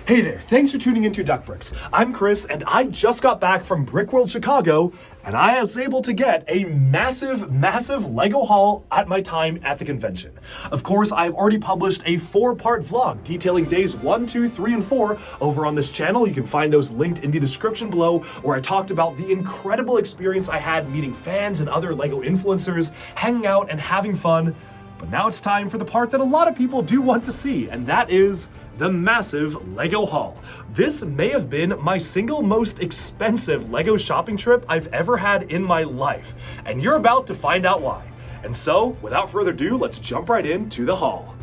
Hey there, thanks for tuning into Duck Bricks. I'm Chris, and I just got back from BrickWorld Chicago, and I was able to get a massive LEGO haul at my time at the convention. Of course, I've already published a 4-part vlog detailing days 1, 2, 3, and 4 over on this channel. You can find those linked in the description below, where I talked about the incredible experience I had meeting fans and other LEGO influencers, hanging out and having fun. But now it's time for the part that a lot of people do want to see, and that is the massive LEGO haul. This may have been my single most expensive LEGO shopping trip I've ever had in my life, and you're about to find out why. And so, without further ado, let's jump right into the haul.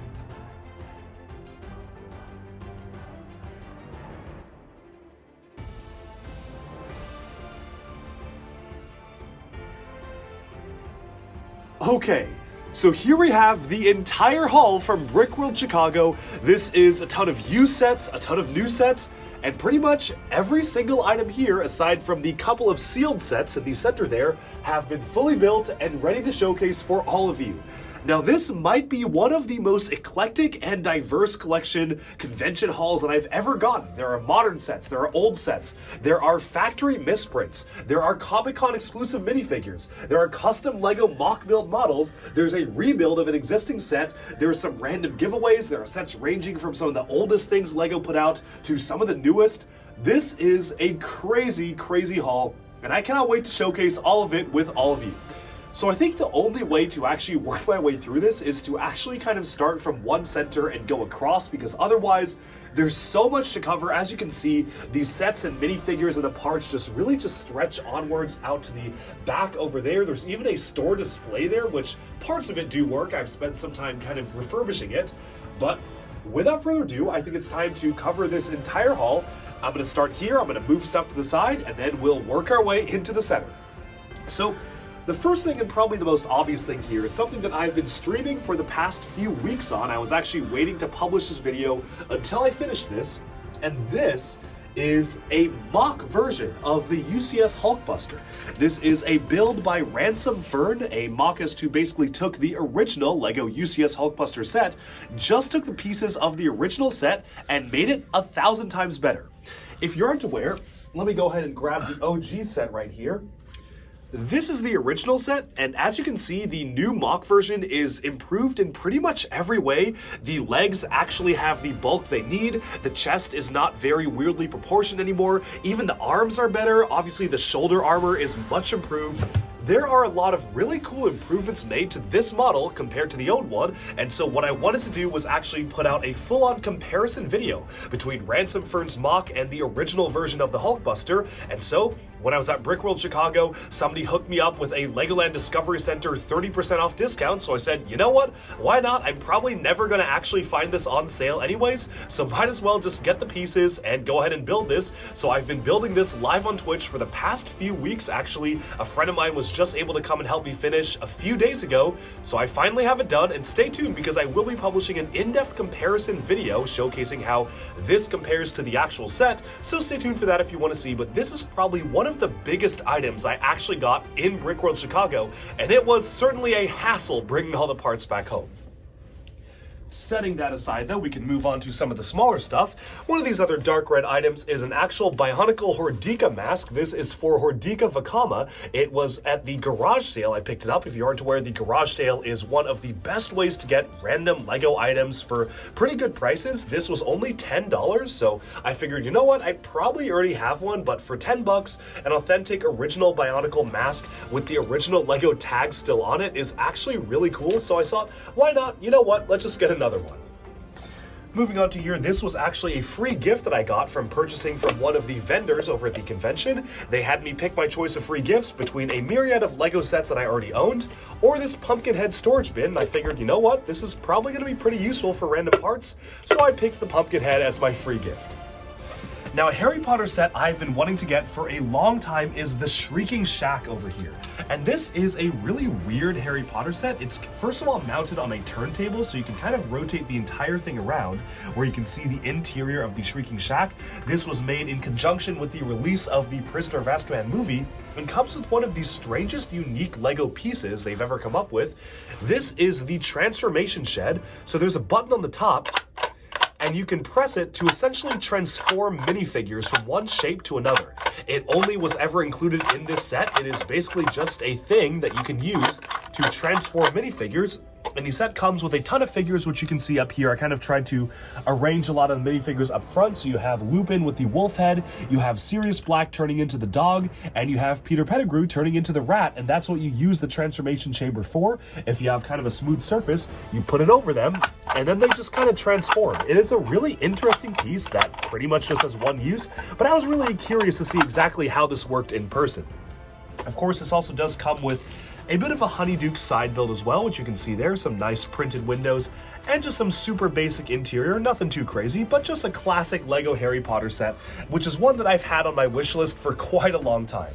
Okay. So here we have the entire haul from BrickWorld Chicago. This is a ton of used sets, a ton of new sets, and pretty much every single item here, aside from the couple of sealed sets in the center there, have been fully built and ready to showcase for all of you. Now this might be one of the most eclectic and diverse collection convention hauls that I've ever gotten. There are modern sets, there are old sets, there are factory misprints, there are Comic-Con exclusive minifigures, there are custom LEGO mock build models, there's a rebuild of an existing set, there are some random giveaways, there are sets ranging from some of the oldest things LEGO put out to some of the newest. This is a crazy haul, and I cannot wait to showcase all of it with all of you. So I think the only way to actually work my way through this is to actually kind of start from one center and go across, because otherwise there's so much to cover. As you can see, these sets and minifigures and the parts just stretch onwards out to the back over there. There's even a store display there, which parts of it do work. I've spent some time kind of refurbishing it, but without further ado, I think it's time to cover this entire haul. I'm going to start here, I'm going to move stuff to the side, and then we'll work our way into the center. So the first thing, and probably the most obvious thing here, is something that I've been streaming for the past few weeks on. I was actually waiting to publish this video until I finished this, and this is a mock version of the UCS Hulkbuster. This is a build by Ransom Fern, a mockist who basically took the original LEGO UCS Hulkbuster set, just took the pieces of the original set and made it 1,000 times better. If you aren't aware, let me go ahead and grab the OG set right here. This is the original set, and as you can see, the new mock version is improved in pretty much every way. The legs actually have the bulk they need, the chest is not very weirdly proportioned anymore, even the arms are better, obviously the shoulder armor is much improved. There are a lot of really cool improvements made to this model compared to the old one, and so what I wanted to do was actually put out a full-on comparison video between Ransom Fern's mock and the original version of the Hulkbuster. And so when I was at BrickWorld Chicago, somebody hooked me up with a Legoland Discovery Center 30% off discount, so I said, you know what, why not? I'm probably never going to actually find this on sale anyways, so might as well just get the pieces and go ahead and build this. So I've been building this live on Twitch for the past few weeks. Actually, a friend of mine was just able to come and help me finish a few days ago, so I finally have it done. And stay tuned, because I will be publishing an in-depth comparison video showcasing how this compares to the actual set, so stay tuned for that if you want to see. But this is probably one of the biggest items I actually got in BrickWorld Chicago, and it was certainly a hassle bringing all the parts back home. Setting that aside, though, we can move on to some of the smaller stuff. One of these other dark red items is an actual Bionicle Hordika mask. This is for Hordika Vakama. It was at the garage sale. I picked it up. If you aren't aware, the garage sale is one of the best ways to get random LEGO items for pretty good prices. This was only $10, so I figured, you know what, I probably already have one, but for 10 bucks, an authentic original Bionicle mask with the original LEGO tag still on it is actually really cool. So I thought, why not? You know what, let's just get another one. Moving on to here, this was actually a free gift that I got from purchasing from one of the vendors over at the convention. They had me pick my choice of free gifts between a myriad of LEGO sets that I already owned, or this Pumpkinhead storage bin, and I figured, you know what, this is probably going to be pretty useful for random parts, so I picked the Pumpkinhead as my free gift. Now, a Harry Potter set I've been wanting to get for a long time is the Shrieking Shack over here. And this is a really weird Harry Potter set. It's first of all mounted on a turntable, so you can kind of rotate the entire thing around, where you can see the interior of the Shrieking Shack. This was made in conjunction with the release of the Prisoner of Azkaban movie, and comes with one of the strangest unique LEGO pieces they've ever come up with. This is the transformation shed. So there's a button on the top, and you can press it to essentially transform minifigures from one shape to another. It only was ever included in this set. It is basically just a thing that you can use to transform minifigures. And the set comes with a ton of figures, which you can see up here. I kind of tried to arrange a lot of the minifigures up front. So you have Lupin with the wolf head, you have Sirius Black turning into the dog, and you have Peter Pettigrew turning into the rat. And that's what you use the transformation chamber for. If you have kind of a smooth surface, you put it over them, and then they just kind of transform. It is a really interesting piece that pretty much just has one use, but I was really curious to see exactly how this worked in person. Of course, this also does come with a bit of a honeydew side build as well, which you can see there, some nice printed windows, and just some super basic interior, nothing too crazy, but just a classic Lego Harry Potter set, which is one that I've had on my wish list for quite a long time.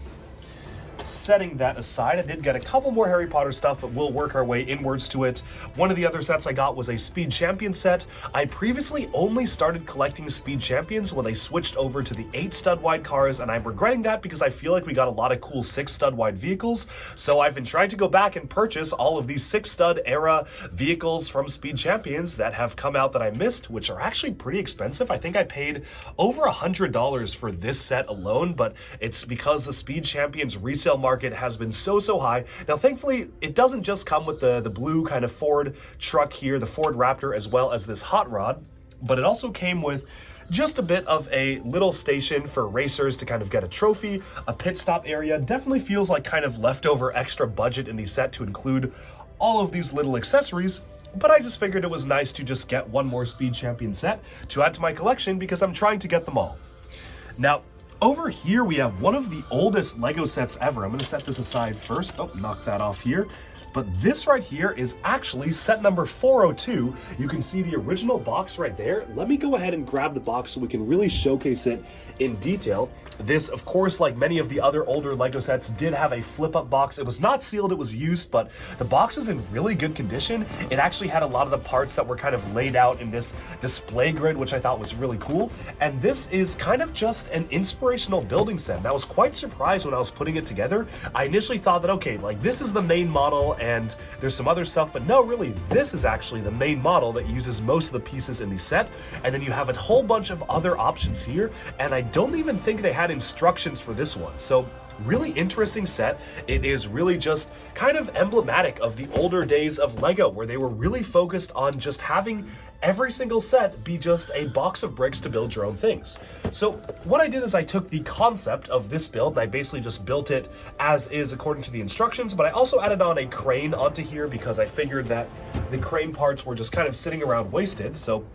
Setting that aside, I did get a couple more Harry Potter stuff, but we'll work our way inwards to it. One of the other sets I got was a Speed Champion set. I previously only started collecting Speed Champions when they switched over to the 8 stud wide cars, and I'm regretting that because I feel like we got a lot of cool 6 stud wide vehicles. So I've been trying to go back and purchase all of these 6 stud era vehicles from Speed Champions that have come out that I missed, which are actually pretty expensive. I think I paid over $100 for this set alone, but it's because the Speed Champions resale market has been so high. Now, thankfully, it doesn't just come with the blue kind of Ford truck here, the Ford Raptor, as well as this hot rod, but it also came with just a bit of a little station for racers to kind of get a trophy, a pit stop area. Definitely feels like kind of leftover extra budget in the set to include all of these little accessories, but I just figured it was nice to just get one more Speed Champion set to add to my collection because I'm trying to get them all. Now, over here, we have one of the oldest Lego sets ever. I'm going to set this aside first. Oh, knock that off here. But this right here is actually set number 402. You can see the original box right there. Let me go ahead and grab the box so we can really showcase it in detail. This, of course, like many of the other older Lego sets, did have a flip-up box. It was not sealed, it was used, but the box is in really good condition. It actually had a lot of the parts that were kind of laid out in this display grid, which I thought was really cool. And this is kind of just an inspirational building set. And I was quite surprised when I was putting it together. I initially thought that, okay, like this is the main model and there's some other stuff, but no, really, this is actually the main model that uses most of the pieces in the set. And then you have a whole bunch of other options here, and I don't even think they had instructions for this one. So really interesting set. It is really just kind of emblematic of the older days of Lego, where they were really focused on just having every single set be just a box of bricks to build your own things. So what I did is I took the concept of this build and I basically just built it as is according to the instructions, but I also added on a crane onto here because I figured that the crane parts were just kind of sitting around wasted. So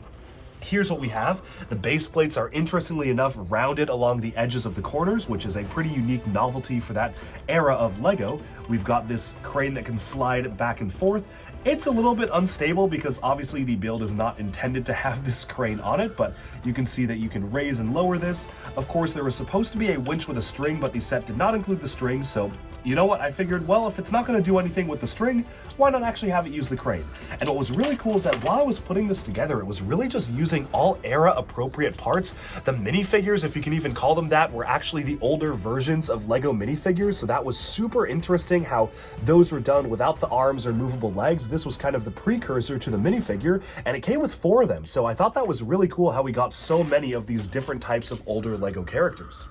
here's what we have. The base plates are, interestingly enough, rounded along the edges of the corners, which is a pretty unique novelty for that era of Lego. We've got this crane that can slide back and forth. It's a little bit unstable because obviously the build is not intended to have this crane on it, but you can see that you can raise and lower this. Of course, there was supposed to be a winch with a string, but the set did not include the string, so you know what? I figured, well, if it's not going to do anything with the string, why not actually have it use the crane? And what was really cool is that while I was putting this together, it was really just using all era-appropriate parts. The minifigures, if you can even call them that, were actually the older versions of Lego minifigures, so that was super interesting how those were done without the arms or movable legs. This was kind of the precursor to the minifigure, and it came with 4 of them, so I thought that was really cool how we got so many of these different types of older Lego characters.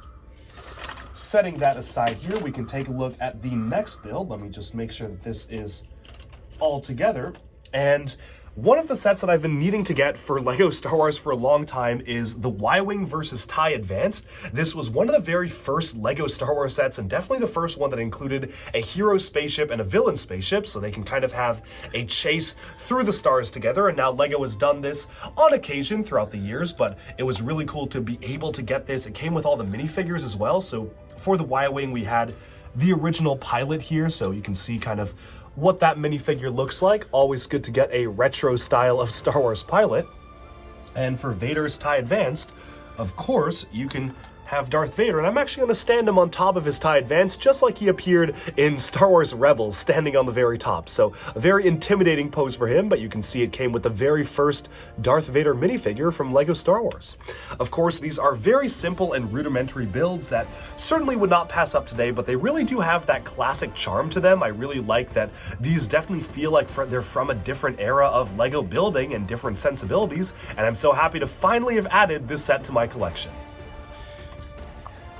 Setting that aside here, we can take a look at the next build. Let me just make sure that this is all together. And one of the sets that I've been needing to get for Lego Star Wars for a long time is the Y-Wing versus TIE Advanced. This was one of the very first Lego Star Wars sets, and definitely the first one that included a hero spaceship and a villain spaceship, so they can kind of have a chase through the stars together. And now Lego has done this on occasion throughout the years, but it was really cool to be able to get this. It came with all the minifigures as well. So for the Y-Wing, we had the original pilot here, so you can see kind of what that minifigure looks like. Always good to get a retro style of Star Wars pilot. And for Vader's TIE Advanced, of course, you can have Darth Vader, and I'm actually going to stand him on top of his TIE Advance, just like he appeared in Star Wars Rebels, standing on the very top. So a very intimidating pose for him, but you can see it came with the very first Darth Vader minifigure from LEGO Star Wars. Of course, these are very simple and rudimentary builds that certainly would not pass up today, but they really do have that classic charm to them. I really like that these definitely feel like they're from a different era of LEGO building and different sensibilities, and I'm so happy to finally have added this set to my collection.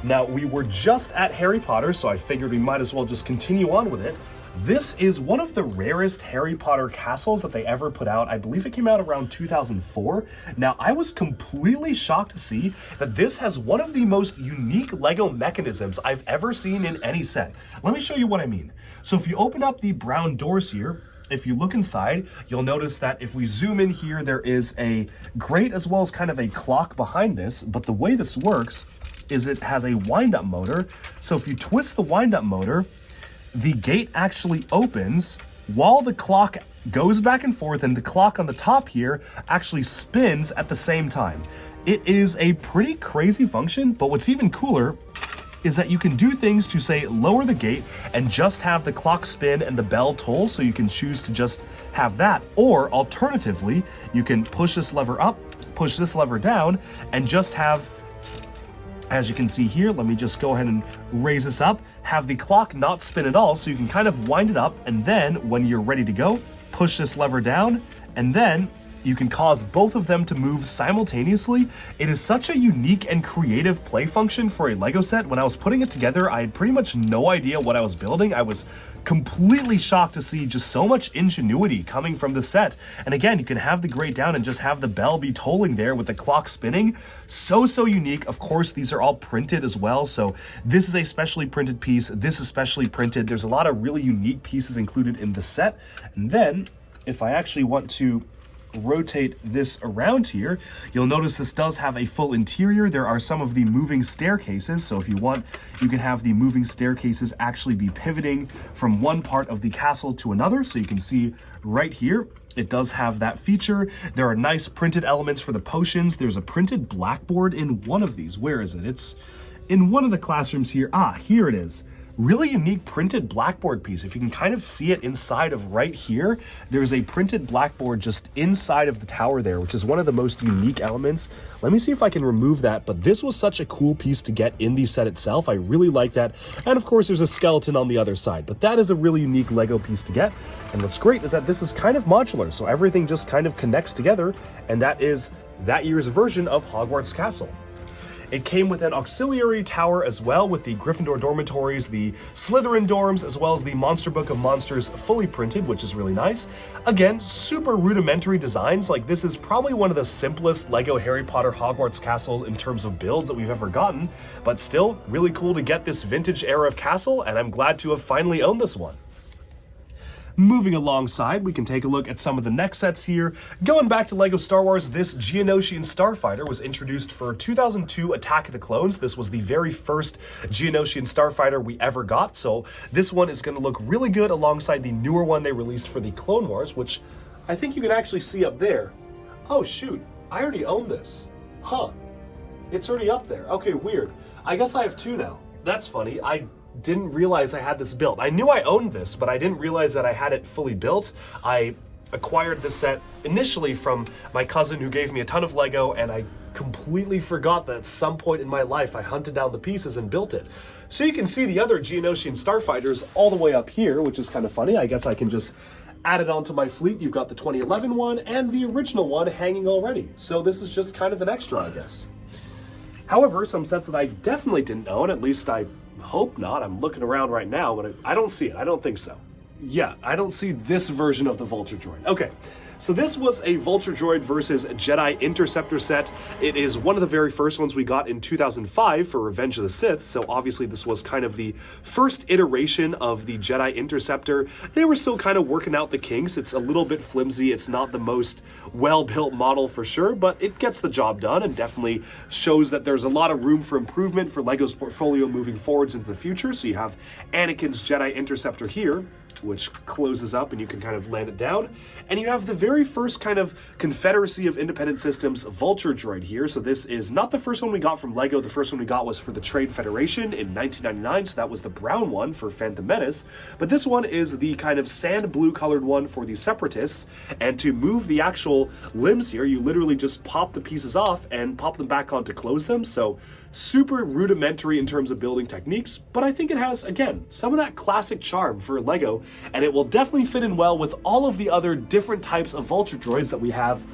Now, we were just at Harry Potter, so I figured we might as well just continue on with it. This is one of the rarest Harry Potter castles that they ever put out. I believe it came out around 2004. Now, I was completely shocked to see that this has one of the most unique LEGO mechanisms I've ever seen in any set. Let me show you what I mean. So if you open up the brown doors here, if you look inside, you'll notice that if we zoom in here, there is a grate as well as kind of a clock behind this. But the way this works is it has a wind-up motor. So if you twist the wind-up motor, the gate actually opens while the clock goes back and forth, and the clock on the top here actually spins at the same time. It is a pretty crazy function, but what's even cooler is that you can do things to, say, lower the gate and just have the clock spin and the bell toll, so you can choose to just have that. Or alternatively, you can push this lever up, push this lever down, and just have, as you can see here, let me just go ahead and raise this up, have the clock not spin at all, so you can kind of wind it up, and then when you're ready to go, push this lever down, and then you can cause both of them to move simultaneously. It is such a unique and creative play function for a LEGO set. When I was putting it together, I had pretty much no idea what I was building. I was completely shocked to see just so much ingenuity coming from the set. And again, you can have the grate down and just have the bell be tolling there with the clock spinning. So unique. Of course, these are all printed as well. So this is a specially printed piece. This is specially printed. There's a lot of really unique pieces included in the set. And then if I actually want to rotate this around here, you'll notice this does have a full interior. There are some of the moving staircases, so if you want, you can have the moving staircases actually be pivoting from one part of the castle to another. So you can see right here, it does have that feature. There are nice printed elements for the potions. There's a printed blackboard in one of these. Where is it? It's in one of the classrooms here. Ah, here it is. Really unique printed blackboard piece. If you can kind of see it inside of right here, there's a printed blackboard just inside of the tower there, which is one of the most unique elements. Let me see if I can remove that, but this was such a cool piece to get in the set itself. I really like that. And of course, there's a skeleton on the other side, but that is a really unique LEGO piece to get. And what's great is that this is kind of modular, so everything just kind of connects together, and that is that year's version of Hogwarts Castle. It came with an auxiliary tower as well, with the Gryffindor dormitories, the Slytherin dorms, as well as the Monster Book of Monsters fully printed, which is really nice. Again, super rudimentary designs. Like, this is probably one of the simplest LEGO Harry Potter Hogwarts Castle in terms of builds that we've ever gotten, but still really cool to get this vintage era of castle, and I'm glad to have finally owned this one. Moving alongside, we can take a look at some of the next sets here. Going back to LEGO Star Wars, this Geonosian Starfighter was introduced for 2002 Attack of the Clones. This was the very first Geonosian Starfighter we ever got, so this one is going to look really good alongside the newer one they released for the Clone Wars, which I think you can actually see up there. Oh shoot, I already own this. Huh, it's already up there. Okay, weird. I guess I have two now. That's funny. I didn't realize I had this built. I knew I owned this, but I didn't realize that I had it fully built. I acquired this set initially from my cousin who gave me a ton of LEGO, and I completely forgot that at some point in my life I hunted down the pieces and built it. So you can see the other Geonosian Starfighters all the way up here, which is kind of funny. I guess I can just add it onto my fleet. You've got the 2011 one and the original one hanging already. So this is just kind of an extra, I guess. However, some sets that I definitely didn't own, at least I hope not. I'm looking around right now, but I don't see it. I don't think so. Yeah, I don't see this version of the Vulture Droid. Okay, so this was a Vulture Droid versus Jedi Interceptor set. It is one of the very first ones we got in 2005 for Revenge of the Sith, so obviously this was kind of the first iteration of the Jedi Interceptor. They were still kind of working out the kinks. It's a little bit flimsy. It's not the most well-built model for sure, but it gets the job done and definitely shows that there's a lot of room for improvement for LEGO's portfolio moving forwards into the future. So you have Anakin's Jedi Interceptor here. which closes up and you can kind of land it down. And you have the very first kind of Confederacy of Independent Systems Vulture droid here. So this is not the first one we got from LEGO. The first one we got was for the Trade Federation in 1999, so that was the brown one for Phantom Menace. But this one is the kind of sand blue colored one for the Separatists. And to move the actual limbs here, you literally just pop the pieces off and pop them back on to close them. So super rudimentary in terms of building techniques, but I think it has, again, some of that classic charm for LEGO, and it will definitely fit in well with all of the other different types of Vulture droids that we have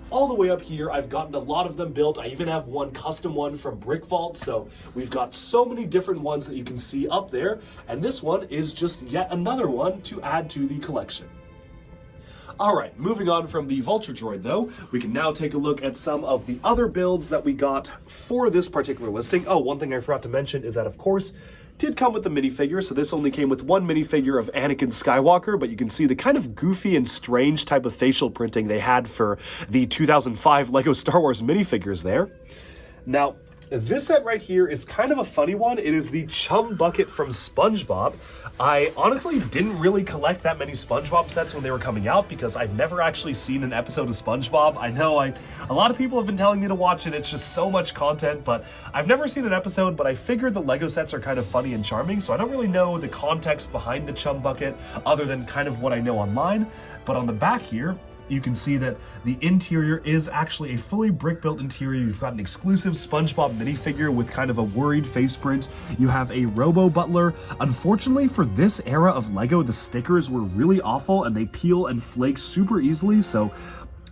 all the way up here. I've gotten a lot of them built. I even have one custom one from BrickWorld, so we've got so many different ones that you can see up there, and this one is just yet another one to add to the collection. All right, moving on from the Vulture droid though, we can now take a look at some of the other builds that we got for this particular listing. Oh, one thing I forgot to mention is that, of course, did come with the minifigure, so this only came with one minifigure of Anakin Skywalker, but you can see the kind of goofy and strange type of facial printing they had for the 2005 LEGO Star Wars minifigures there. Now, this set right here is kind of a funny one. It is the Chum Bucket from SpongeBob. I honestly didn't really collect that many SpongeBob sets when they were coming out because I've never actually seen an episode of SpongeBob. I know a lot of people have been telling me to watch it. It's just so much content, but I've never seen an episode, but I figured the LEGO sets are kind of funny and charming, so I don't really know the context behind the Chum Bucket other than kind of what I know online. But on the back here, you can see that the interior is actually a fully brick-built interior. You've got an exclusive SpongeBob minifigure with kind of a worried face print. You have a Robo Butler. Unfortunately, for this era of LEGO, the stickers were really awful and they peel and flake super easily, so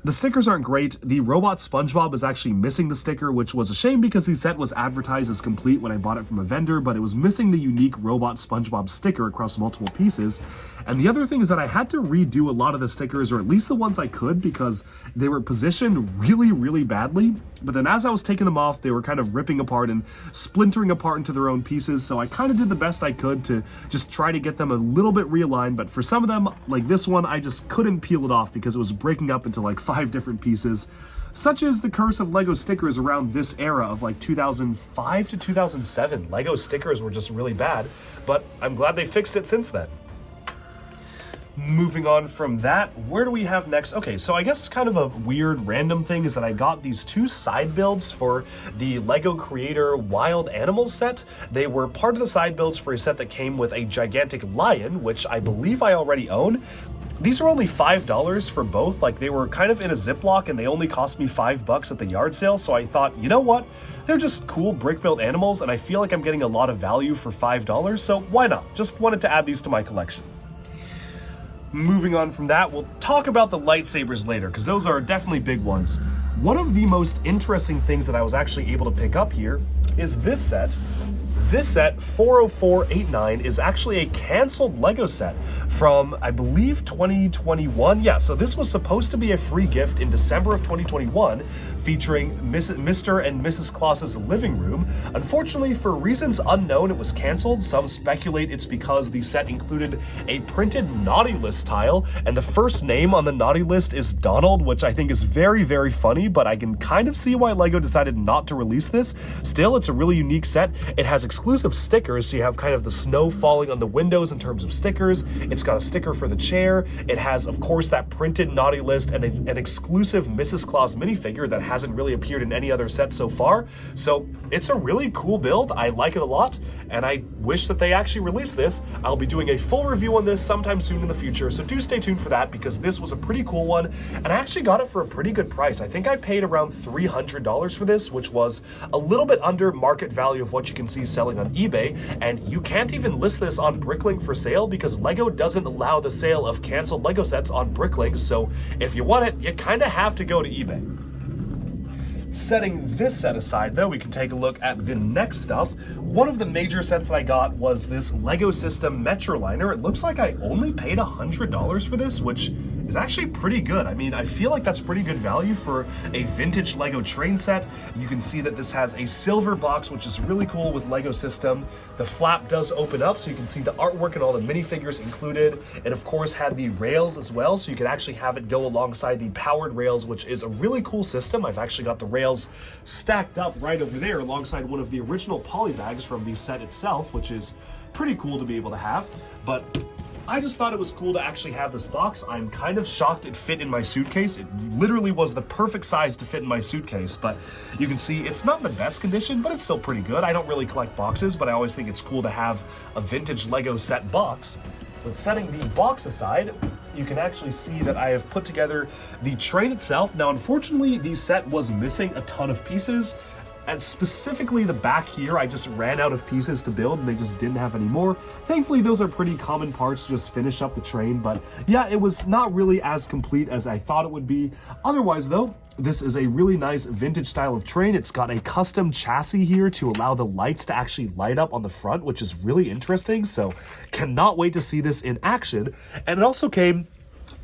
the stickers aren't great. The robot SpongeBob is actually missing the sticker, which was a shame because the set was advertised as complete when I bought it from a vendor, but it was missing the unique robot SpongeBob sticker across multiple pieces. And the other thing is that I had to redo a lot of the stickers, or at least the ones I could, because they were positioned really, really badly. But then as I was taking them off, they were kind of ripping apart and splintering apart into their own pieces. So I kind of did the best I could to just try to get them a little bit realigned. But for some of them, like this one, I just couldn't peel it off because it was breaking up into like 5 different pieces. Such is the curse of LEGO stickers around this era of like 2005 to 2007. LEGO stickers were just really bad, but I'm glad they fixed it since then. Moving on from that, where do we have next? Okay, so I guess kind of a weird random thing is that I got these 2 side builds for the LEGO Creator Wild Animals set. They were part of the side builds for a set that came with a gigantic lion, which I believe I already own. These are only $5 for both. Like, they were kind of in a Ziploc and they only cost me $5 at the yard sale, so I thought, you know what? They're just cool brick-built animals and I feel like I'm getting a lot of value for $5, so why not? Just wanted to add these to my collection. Moving on from that, we'll talk about the lightsabers later, because those are definitely big ones. One of the most interesting things that I was actually able to pick up here is this set. This set, 40489, is actually a canceled LEGO set from, I believe, 2021. Yeah, so this was supposed to be a free gift in December of 2021, featuring Mr. and Mrs. Claus's living room. Unfortunately, for reasons unknown, it was canceled. Some speculate it's because the set included a printed naughty list tile, and the first name on the naughty list is Donald, which I think is very, very funny, but I can kind of see why LEGO decided not to release this. Still, it's a really unique set. It has exclusive stickers, so you have kind of the snow falling on the windows in terms of stickers. It's got a sticker for the chair. It has, of course, that printed naughty list and an exclusive Mrs. Claus minifigure that hasn't really appeared in any other set so far. So it's a really cool build. I like it a lot, and I wish that they actually release this. I'll be doing a full review on this sometime soon in the future, so do stay tuned for that, because this was a pretty cool one, and I actually got it for a pretty good price. I think I paid around $300 for this, which was a little bit under market value of what you can see selling on eBay, and you can't even list this on Bricklink for sale because LEGO doesn't allow the sale of canceled LEGO sets on Bricklink, so if you want it, you kind of have to go to eBay. Setting this set aside though, we can take a look at the next stuff. One of the major sets that I got was this LEGO System Metroliner. It looks like I only paid $100 for this, which is actually pretty good. I mean, I feel like that's pretty good value for a vintage LEGO train set. You can see that this has a silver box, which is really cool with LEGO System. The flap does open up, so you can see the artwork and all the minifigures included. It, of course, had the rails as well, so you could actually have it go alongside the powered rails, which is a really cool system. I've actually got the rails stacked up right over there alongside one of the original polybags from the set itself, which is pretty cool to be able to have. But I just thought it was cool to actually have this box. I'm kind of shocked it fit in my suitcase. It literally was the perfect size to fit in my suitcase, but you can see it's not in the best condition, but it's still pretty good. I don't really collect boxes, but I always think it's cool to have a vintage Lego set box. But setting the box aside, you can actually see that I have put together the train itself. Now, unfortunately, the set was missing a ton of pieces. And specifically the back here, I just ran out of pieces to build and they just didn't have any more. Thankfully, those are pretty common parts to just finish up the train, but yeah, it was not really as complete as I thought it would be. Otherwise though, this is a really nice vintage style of train. It's got a custom chassis here to allow the lights to actually light up on the front, which is really interesting. So cannot wait to see this in action. And it also came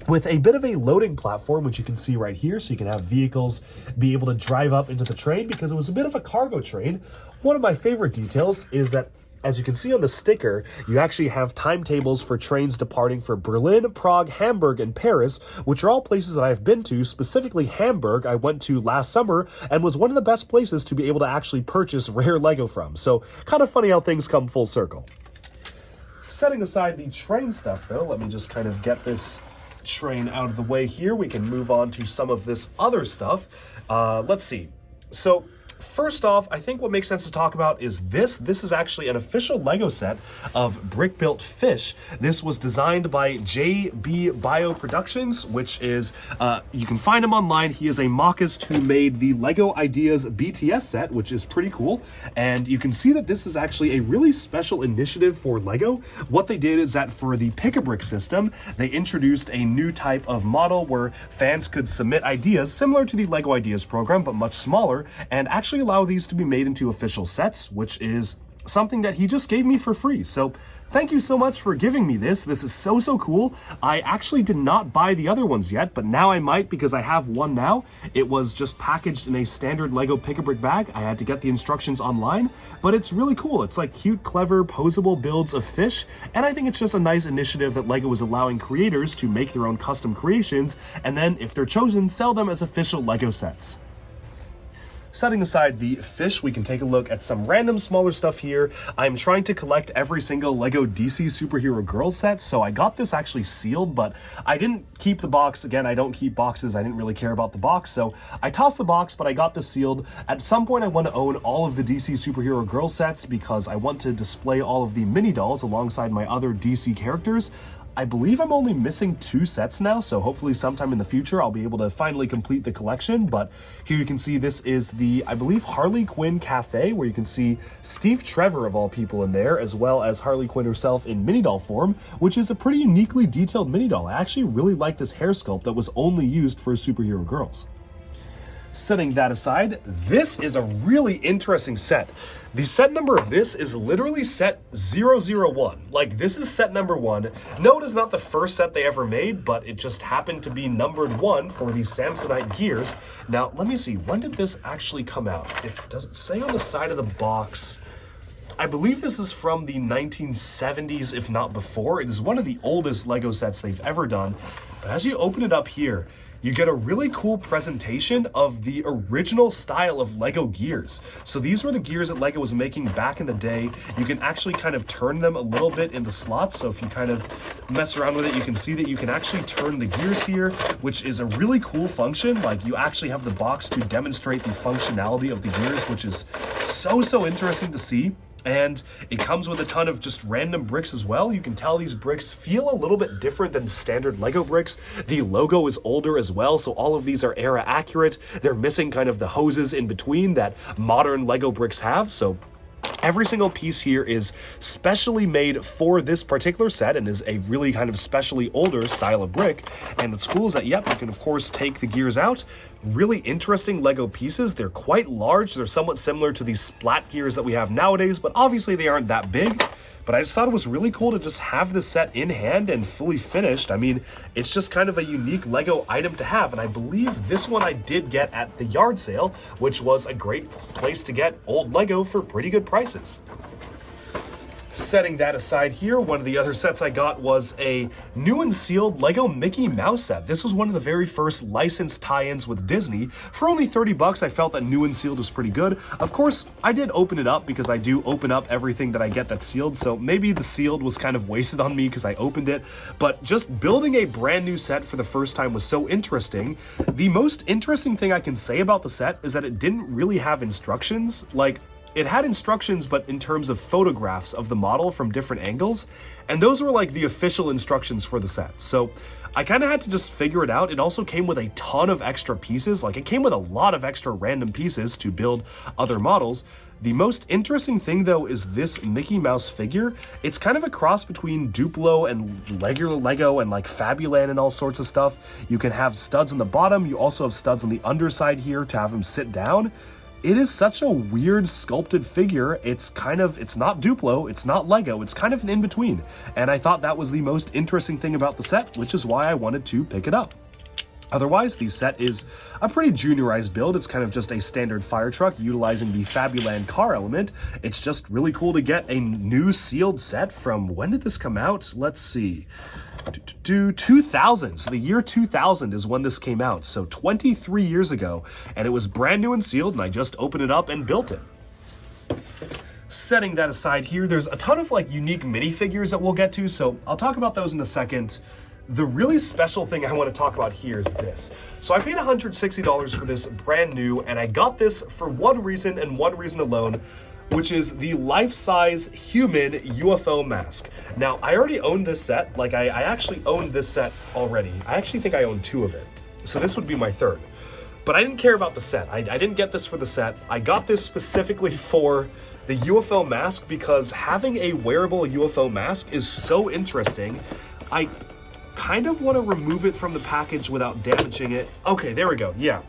with a bit of a loading platform, which you can see right here, so you can have vehicles be able to drive up into the train because it was a bit of a cargo train. One of my favorite details is that, as you can see on the sticker, you actually have timetables for trains departing for Berlin, Prague, Hamburg, and Paris, which are all places that I've been to. Specifically Hamburg, I went to last summer and was one of the best places to be able to actually purchase rare Lego from. So kind of funny how things come full circle. Setting aside the train stuff though, let me just kind of get this train out of the way here. We can move on to some of this other stuff. Let's see. So first off, I think what makes sense to talk about is this. This is actually an official Lego set of brick-built fish. This was designed by JB Bio Productions, which is, you can find him online. He is a mockist who made the Lego Ideas BTS set, which is pretty cool. And you can see that this is actually a really special initiative for Lego. What they did is that for the Pick-a-Brick system, they introduced a new type of model where fans could submit ideas similar to the Lego Ideas program, but much smaller, and actually allow these to be made into official sets, which is something that he just gave me for free. So thank you so much for giving me this. This is so cool. I actually did not buy the other ones yet, but now I might because I have one now. It was just packaged in a standard Lego Pick-a-Brick bag. I had to get the instructions online, but it's really cool. It's like cute, clever, posable builds of fish, and I think it's just a nice initiative that Lego is allowing creators to make their own custom creations, and then if they're chosen, sell them as official Lego sets. Setting aside the fish, we can take a look at some random smaller stuff here. I'm trying to collect every single Lego DC Superhero Girls set, so I got this actually sealed, but I didn't keep the box. Again, I don't keep boxes. I didn't really care about the box, so I tossed the box, but I got this sealed. At some point, I want to own all of the DC Superhero Girls sets because I want to display all of the mini dolls alongside my other DC characters. I believe I'm only missing 2 sets now, so hopefully sometime in the future I'll be able to finally complete the collection. But here you can see this is the, I believe, Harley Quinn Cafe, where you can see Steve Trevor of all people in there, as well as Harley Quinn herself in mini doll form, which is a pretty uniquely detailed mini doll. I actually really like this hair sculpt that was only used for superhero girls. Setting that aside, this is a really interesting set. The set number of this is literally set 001. Like, this is set number 1. No, it is not the first set they ever made, but it just happened to be numbered 1 for the Samsonite gears. Now, let me see, when did this actually come out? Does it say on the side of the box? I believe this is from the 1970s, if not before. It is one of the oldest Lego sets they've ever done. But as you open it up here, you get a really cool presentation of the original style of Lego gears. So these were the gears that Lego was making back in the day. You can actually kind of turn them a little bit into slots. So if you kind of mess around with it, you can see that you can actually turn the gears here, which is a really cool function. Like, you actually have the box to demonstrate the functionality of the gears, which is so interesting to see. And it comes with a ton of just random bricks as well. You can tell these bricks feel a little bit different than standard Lego bricks. The logo is older as well, so all of these are era accurate. They're missing kind of the hoses in between that modern Lego bricks have, so every single piece here is specially made for this particular set and is a really kind of specially older style of brick. And what's cool is that, yep, you can of course take the gears out. Really interesting Lego pieces. They're quite large. They're somewhat similar to these splat gears that we have nowadays, but obviously they aren't that big. But I just thought it was really cool to just have this set in hand and fully finished. I mean, it's just kind of a unique Lego item to have. And I believe this one I did get at the yard sale, which was a great place to get old Lego for pretty good prices. Setting that aside here, one of the other sets I got was a new and sealed Lego Mickey Mouse set. This was one of the very first licensed tie-ins with Disney. For only 30 bucks, I felt that new and sealed was pretty good. Of course, I did open it up because I do open up everything that I get that's sealed, so maybe the sealed was kind of wasted on me because I opened it, but just building a brand new set for the first time was so interesting. The most interesting thing I can say about the set is that it didn't really have instructions. Like, it had instructions, but in terms of photographs of the model from different angles, and those were like the official instructions for the set. So I kind of had to just figure it out. It also came with a ton of extra pieces. Like, it came with a lot of extra random pieces to build other models. The most interesting thing, though, is this Mickey Mouse figure. It's kind of a cross between Duplo and Lego and like Fabuland and all sorts of stuff. You can have studs on the bottom. You also have studs on the underside here to have him sit down. It is such a weird sculpted figure. It's not Duplo, it's not Lego, it's kind of an in-between. And I thought that was the most interesting thing about the set, which is why I wanted to pick it up. Otherwise, the set is a pretty juniorized build. It's kind of just a standard fire truck utilizing the Fabuland car element. It's just really cool to get a new sealed set from, when did this come out? Let's see. 2000. So the year 2000 is when this came out. So 23 years ago, and it was brand new and sealed, and I just opened it up and built it. Setting that aside here, there's a ton of like unique minifigures that we'll get to, so I'll talk about those in a second. The really special thing I want to talk about here is this. So I paid $160 for this brand new, and I got this for one reason and one reason alone, which is the life-size human UFO mask. Now, I already own this set. Like, I actually owned this set already. I actually think I own two of it. So this would be my third. But I didn't care about the set. I didn't get this for the set. I got this specifically for the UFO mask because having a wearable UFO mask is so interesting. I kind of want to remove it from the package without damaging it. Okay, there we go. Yeah,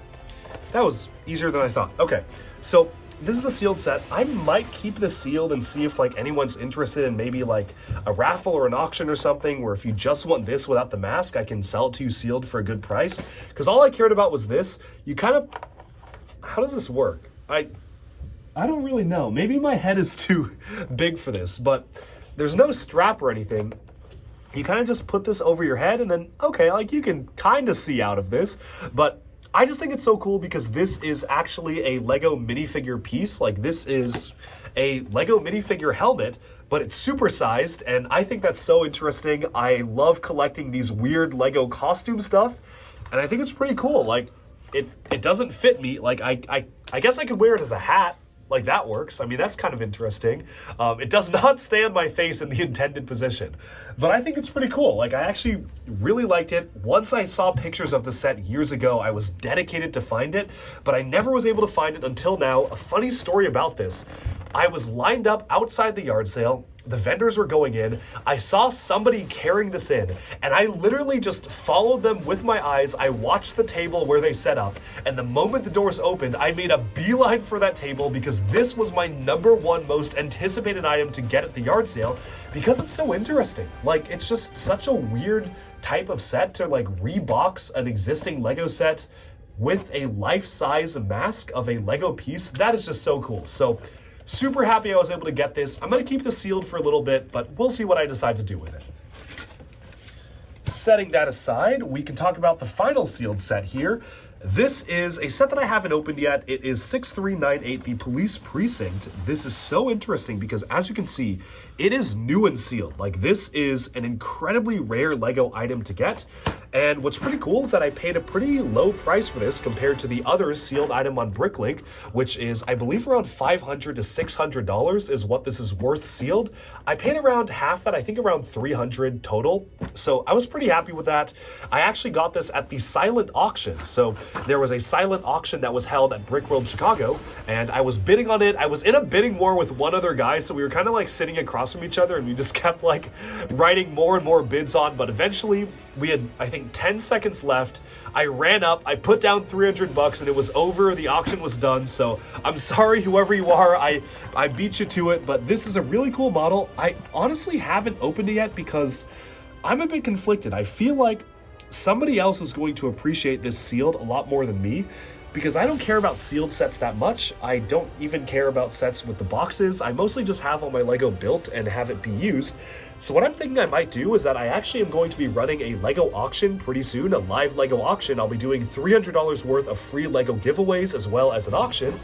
that was easier than I thought. Okay, so this is the sealed set. I might keep this sealed and see if like anyone's interested in maybe like a raffle or an auction or something where if you just want this without the mask, I can sell it to you sealed for a good price. Because all I cared about was this. You kind of, how does this work? I don't really know. Maybe my head is too big for this, but there's no strap or anything. You kind of just put this over your head and then, okay, like you can kind of see out of this, but I just think it's so cool because this is actually a Lego minifigure piece. Like, this is a Lego minifigure helmet, but it's supersized, and I think that's so interesting. I love collecting these weird Lego costume stuff, and I think it's pretty cool. Like, it doesn't fit me. Like, I guess I could wear it as a hat. Like, that works. I mean, that's kind of interesting. It does not stay on my face in the intended position, but I think it's pretty cool. Like, I actually really liked it. Once I saw pictures of the set years ago, I was dedicated to find it, but I never was able to find it until now. A funny story about this. I was lined up outside the yard sale. The vendors were going in. I saw somebody carrying this in, and I literally just followed them with my eyes. I watched the table where they set up, and the moment the doors opened, I made a beeline for that table because this was my #1 most anticipated item to get at the yard sale because it's so interesting. Like, it's just such a weird type of set to like rebox an existing Lego set with a life-size mask of a Lego piece. That is just so cool. So super happy I was able to get this. I'm going to keep this sealed for a little bit, but we'll see what I decide to do with it. Setting that aside, we can talk about the final sealed set here. This is a set that I haven't opened yet. It is 6398, the Police Precinct. This is so interesting because, as you can see, it is new and sealed. Like, this is an incredibly rare Lego item to get. And what's pretty cool is that I paid a pretty low price for this compared to the other sealed item on BrickLink, which is, I believe, around $500 to $600 is what this is worth sealed. I paid around half that, I think around $300 total. So I was pretty happy with that. I actually got this at the silent auction. So there was a silent auction that was held at BrickWorld Chicago, and I was bidding on it. I was in a bidding war with one other guy, so we were kind of like sitting across from each other, and we just kept like writing more and more bids on, but eventually we had, I think, 10 seconds left. I ran up, I put down $300 and it was over. The auction was done. So I'm sorry, whoever you are, I beat you to it, but this is a really cool model. I honestly haven't opened it yet because I'm a bit conflicted. I feel like somebody else is going to appreciate this sealed a lot more than me. because I don't care about sealed sets that much. I don't even care about sets with the boxes. I mostly just have all my Lego built and have it be used. So what I'm thinking I might do is that I actually am going to be running a Lego auction pretty soon, a live Lego auction. I'll be doing $300 worth of free Lego giveaways as well as an auction.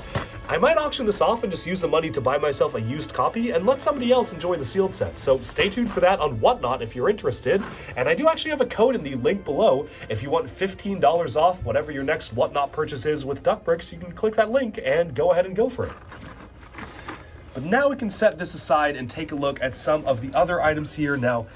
I might auction this off and just use the money to buy myself a used copy and let somebody else enjoy the sealed set. So stay tuned for that on Whatnot if you're interested. And I do actually have a code in the link below. If you want $15 off whatever your next Whatnot purchase is with Duckbricks, you can click that link and go ahead and go for it. But now we can set this aside and take a look at some of the other items here. Now,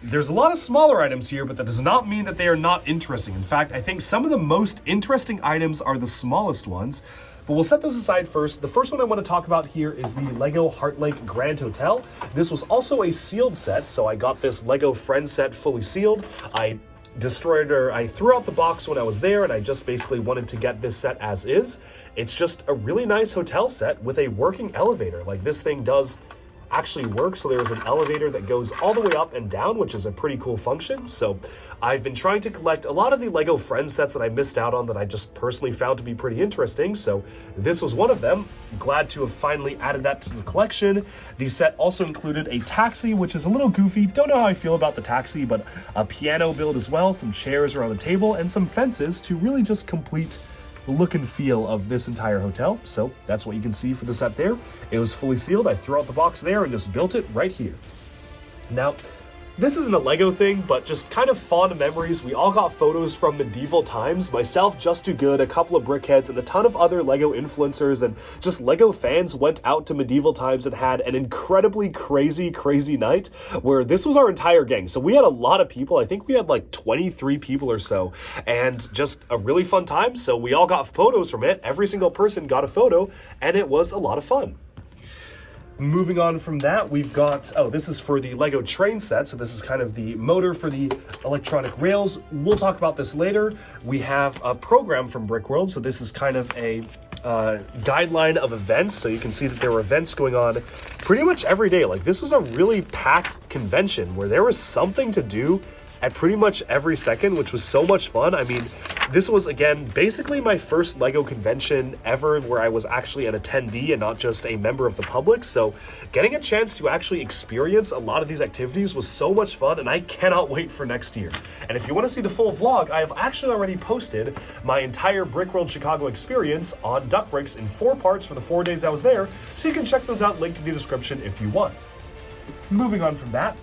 there's a lot of smaller items here, but that does not mean that they are not interesting. In fact, I think some of the most interesting items are the smallest ones. But we'll set those aside first. The first one I want to talk about here is the Lego Heartlake Grand Hotel. This was also a sealed set, so I got this Lego Friends set fully sealed. I threw out the box when I was there, and I just basically wanted to get this set as is. It's just a really nice hotel set with a working elevator. Like, this thing does actually work, so there's an elevator that goes all the way up and down, which is a pretty cool function. So I've been trying to collect a lot of the Lego Friends sets that I missed out on that I just personally found to be pretty interesting, so this was one of them. Glad to have finally added that to the collection. The set also included a taxi, which is a little goofy. Don't know how I feel about the taxi, but a piano build as well, some chairs around the table, and some fences to really just complete the look and feel of this entire hotel. So that's what you can see for the set there. It was fully sealed. I threw out the box there and just built it right here. Now, this isn't a Lego thing, but just kind of fond memories. We all got photos from medieval times. Myself, Just Too Good, a couple of brickheads, and a ton of other Lego influencers and just Lego fans went out to medieval times and had an incredibly crazy night where this was our entire gang. So we had a lot of people. I think we had like 23 people or so, and just a really fun time. So we all got photos from it. Every single person got a photo, and it was a lot of fun. Moving on from that, we've got, this is for the Lego train set. So this is kind of the motor for the electronic rails. We'll talk about this later. We have a program from BrickWorld. So this is kind of a guideline of events. So you can see that there were events going on pretty much every day. Like, this was a really packed convention where there was something to do at pretty much every second, which was so much fun. I mean, this was, again, basically my first Lego convention ever where I was actually an attendee and not just a member of the public. So getting a chance to actually experience a lot of these activities was so much fun, and I cannot wait for next year. And if you want to see the full vlog, I have actually already posted my entire BrickWorld Chicago experience on Duckbricks in 4 parts for the 4 days I was there, so you can check those out, linked in the description if you want. Moving on from that,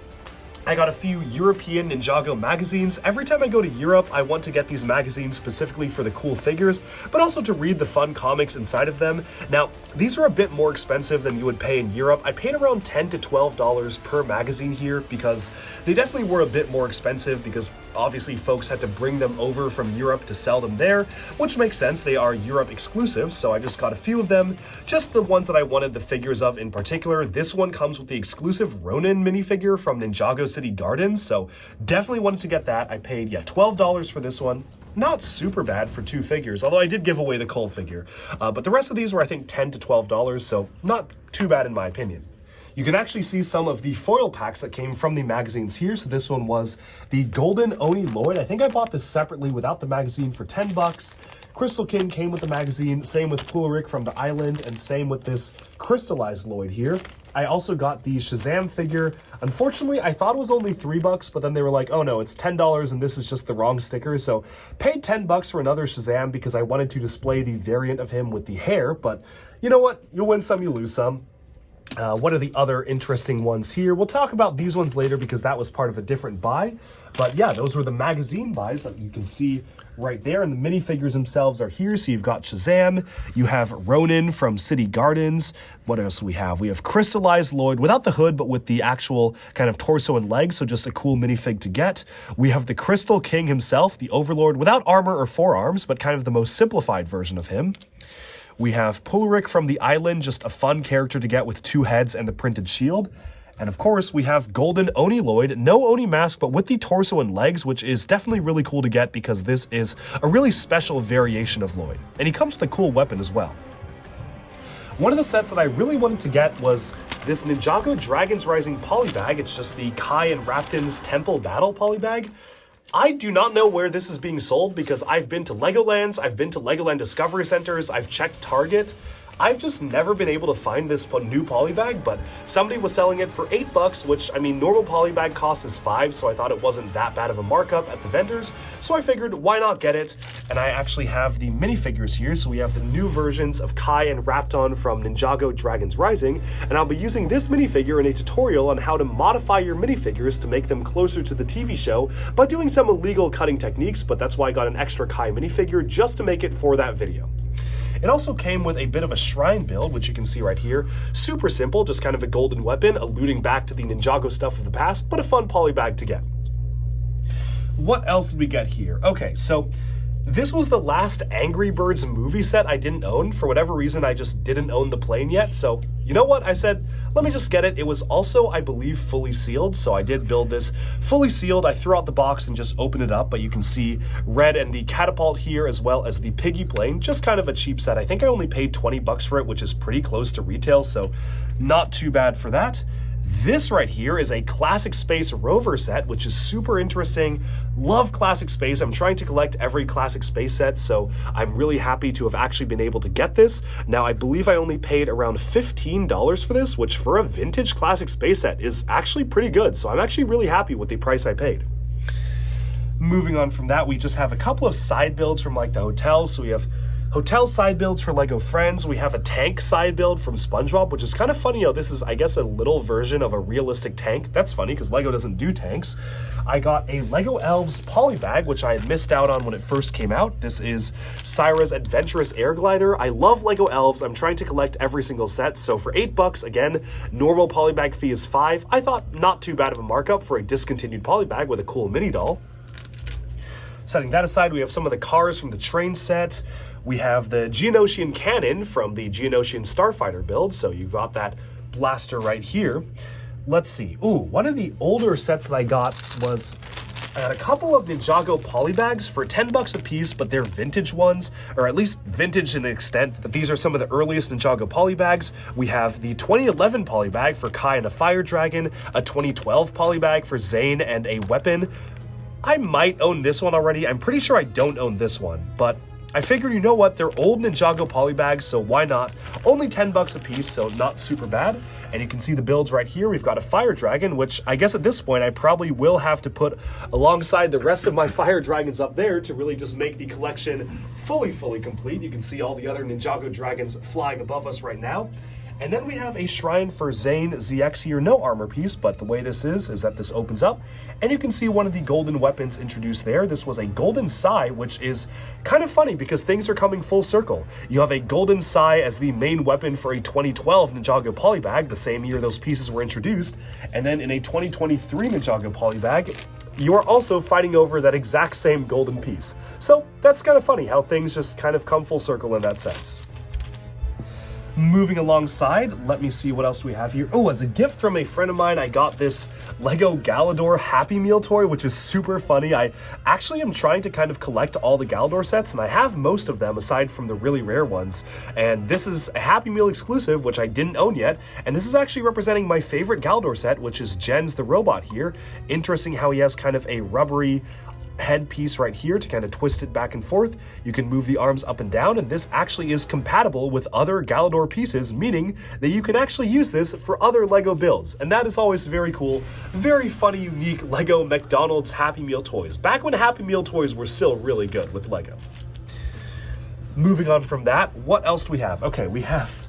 I got a few European Ninjago magazines. Every time I go to Europe, I want to get these magazines specifically for the cool figures, but also to read the fun comics inside of them. Now, these are a bit more expensive than you would pay in Europe. I paid around $10 to $12 per magazine here because they definitely were a bit more expensive because obviously folks had to bring them over from Europe to sell them there, which makes sense. They are Europe exclusive, so I just got a few of them, just the ones that I wanted the figures of in particular. This one comes with the exclusive Ronin minifigure from Ninjago City Gardens, so definitely wanted to get that. I paid, $12 for this one. Not super bad for 2 figures, although I did give away the Cole figure. But the rest of these were, I think, $10 to $12, so not too bad in my opinion. You can actually see some of the foil packs that came from the magazines here. So this one was the Golden Oni Lloyd. I think I bought this separately without the magazine for $10. Crystal King came with the magazine, same with Polybag from the island, and same with this crystallized Lloyd here. I also got the Shazam figure. Unfortunately, I thought it was only $3, but then they were like, oh no, it's $10 and this is just the wrong sticker. So paid $10 for another Shazam because I wanted to display the variant of him with the hair, but you know what? You win some, you lose some. What are the other interesting ones here? We'll talk about these ones later because that was part of a different buy. But yeah, those were the magazine buys that you can see right there. And the minifigures themselves are here. So you've got Shazam, you have Ronin from City Gardens. What else do we have? We have crystallized Lloyd without the hood, but with the actual kind of torso and legs. So just a cool minifig to get. We have the Crystal King himself, the Overlord, without armor or forearms, but kind of the most simplified version of him. We have Polybag from the island, just a fun character to get with 2 heads and the printed shield. And of course, we have Golden Oni Lloyd, no Oni mask, but with the torso and legs, which is definitely really cool to get because this is a really special variation of Lloyd. And he comes with a cool weapon as well. One of the sets that I really wanted to get was this Ninjago Dragons Rising Polybag. It's just the Kai and Raptin's Temple Battle Polybag. I do not know where this is being sold because I've been to Legolands, I've been to Legoland Discovery Centers, I've checked Target. I've just never been able to find this new Polybag, but somebody was selling it for $8, which, I mean, normal Polybag cost is $5, so I thought it wasn't that bad of a markup at the vendors. So I figured, why not get it? And I actually have the minifigures here. So we have the new versions of Kai and Rapton from Ninjago Dragons Rising, and I'll be using this minifigure in a tutorial on how to modify your minifigures to make them closer to the TV show by doing some illegal cutting techniques, but that's why I got an extra Kai minifigure just to make it for that video. It also came with a bit of a shrine build, which you can see right here. Super simple, just kind of a golden weapon, alluding back to the Ninjago stuff of the past, but a fun Polybag to get. What else did we get here? Okay, so this was the last Angry Birds movie set I didn't own. For whatever reason, I just didn't own the plane yet. So you know what? I said, let me just get it. It was also, I believe, fully sealed. So I did build this fully sealed. I threw out the box and just opened it up. But you can see Red and the catapult here, as well as the piggy plane. Just kind of a cheap set. I think I only paid $20 for it, which is pretty close to retail. So not too bad for that. This right here is a Classic Space Rover set, which is super interesting. Love Classic Space. I'm trying to collect every Classic Space set, so I'm really happy to have actually been able to get this. Now, I believe I only paid around $15 for this, which for a vintage Classic Space set is actually pretty good, so I'm actually really happy with the price I paid. Moving on from that, we just have a couple of side builds from like the hotels. So we have hotel side builds for Lego Friends. We have a tank side build from SpongeBob, which is kind of funny. This is, I guess, a little version of a realistic tank. That's funny because Lego doesn't do tanks. I got a Lego Elves Polybag, which I had missed out on when it first came out. This is Syra's Adventurous Air Glider. I love Lego Elves. I'm trying to collect every single set. So for $8, again, normal Polybag fee is $5. I thought not too bad of a markup for a discontinued Polybag with a cool mini doll. Setting that aside, we have some of the cars from the train set. We have the Geonosian cannon from the Geonosian Starfighter build, so you've got that blaster right here. Let's see. Ooh, one of the older sets that I got was I got a couple of Ninjago Polybags for $10 a piece, but they're vintage ones, or at least vintage in an extent that these are some of the earliest Ninjago Polybags. We have the 2011 Polybag for Kai and a Fire Dragon, a 2012 Polybag for Zane and a weapon. I might own this one already. I'm pretty sure I don't own this one, but I figured, you know what, they're old Ninjago Polybags, so why not? Only $10 a piece, so not super bad. And you can see the builds right here. We've got a Fire Dragon, which I guess at this point I probably will have to put alongside the rest of my Fire Dragons up there to really just make the collection fully complete. You can see all the other Ninjago Dragons flying above us right now. And then we have a shrine for Zane ZX here, no armor piece, but the way this is that this opens up, and you can see one of the golden weapons introduced there. This was a golden sai, which is kind of funny because things are coming full circle. You have a golden sai as the main weapon for a 2012 Ninjago Polybag, the same year those pieces were introduced, and then in a 2023 Ninjago Polybag, you are also fighting over that exact same golden piece. So that's kind of funny how things just kind of come full circle in that sense. Moving alongside, let me see what else do we have here. Oh, as a gift from a friend of mine, I got this Lego Galador Happy Meal toy, which is super funny. I actually am trying to kind of collect all the Galador sets, and I have most of them aside from the really rare ones. And this is a Happy Meal exclusive, which I didn't own yet. And this is actually representing my favorite Galador set, which is Jens the robot here. Interesting how he has kind of a rubbery headpiece right here to kind of twist it back and forth. You can move the arms up and down, and this actually is compatible with other Galador pieces, meaning that you can actually use this for other Lego builds, and that is always very cool. Very funny, unique Lego McDonald's Happy Meal toys, back when Happy Meal toys were still really good with Lego. Moving on from that, what else do we have? Okay, we have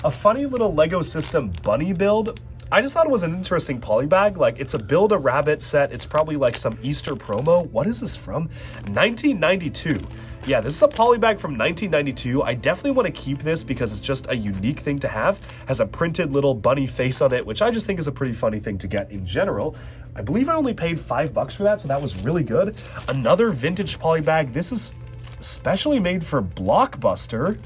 a funny little Lego system bunny build. I just thought it was an interesting Polybag. Like, it's a Build-A-Rabbit set. It's probably like some Easter promo. What is this from? 1992. Yeah, this is a Polybag from 1992. I definitely want to keep this because it's just a unique thing to have. Has a printed little bunny face on it, which I just think is a pretty funny thing to get in general. I believe I only paid $5 for that, so that was really good. Another vintage Polybag. This is specially made for Blockbuster.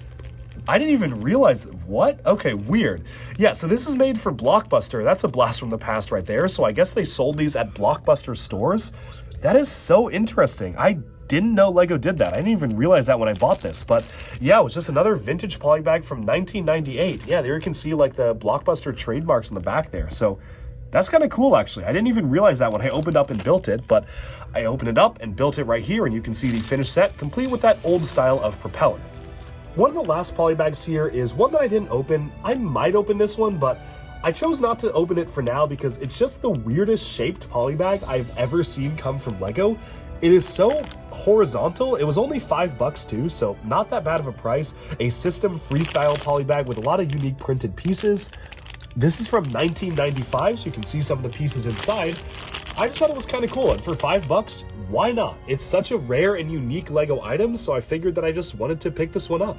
I didn't even realize, what? Okay, weird. Yeah, so this is made for Blockbuster. That's a blast from the past right there. So I guess they sold these at Blockbuster stores. That is so interesting. I didn't know Lego did that. I didn't even realize that when I bought this. But yeah, it was just another vintage Polybag from 1998. Yeah, there you can see like the Blockbuster trademarks in the back there. So That's kind of cool, actually. I didn't even realize that when I opened up and built it, but I opened it up and built it right here, and you can see the finished set, complete with that old style of propeller. One of the last polybags here is one that I didn't open. I might open this one, but I chose not to open it for now because it's just the weirdest shaped polybag I've ever seen come from Lego. It is so horizontal. It was only $5 too, so not that bad of a price. A system freestyle polybag with a lot of unique printed pieces. This is from 1995, so you can see some of the pieces inside. I just thought it was kind of cool, and for $5, why not? It's such a rare and unique Lego item, so I figured that I just wanted to pick this one up.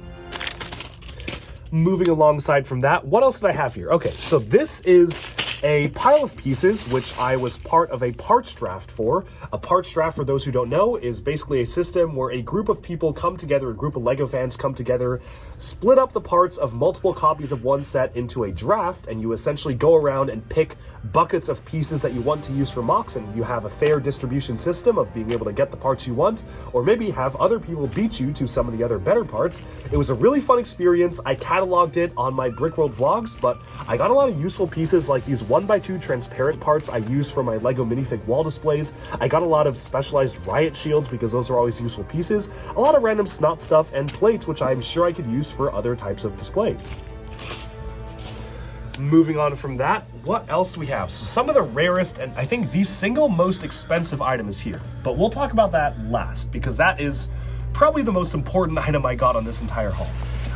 Moving alongside from that, what else did I have here? Okay, so this is a pile of pieces, which I was part of a parts draft for. A parts draft, for those who don't know, is basically a system where a group of people come together, a group of Lego fans come together, split up the parts of multiple copies of one set into a draft, and you essentially go around and pick buckets of pieces that you want to use for mocks, and you have a fair distribution system of being able to get the parts you want, or maybe have other people beat you to some of the other better parts. It was a really fun experience. I cataloged it on my BrickWorld vlogs, but I got a lot of useful pieces like these 1x2 transparent parts I use for my Lego minifig wall displays. I got a lot of specialized riot shields because those are always useful pieces, a lot of random snot stuff, and plates which I'm sure I could use for other types of displays. Moving on from that, what else do we have? So some of the rarest and I think the single most expensive item is here, but we'll talk about that last because that is probably the most important item I got on this entire haul.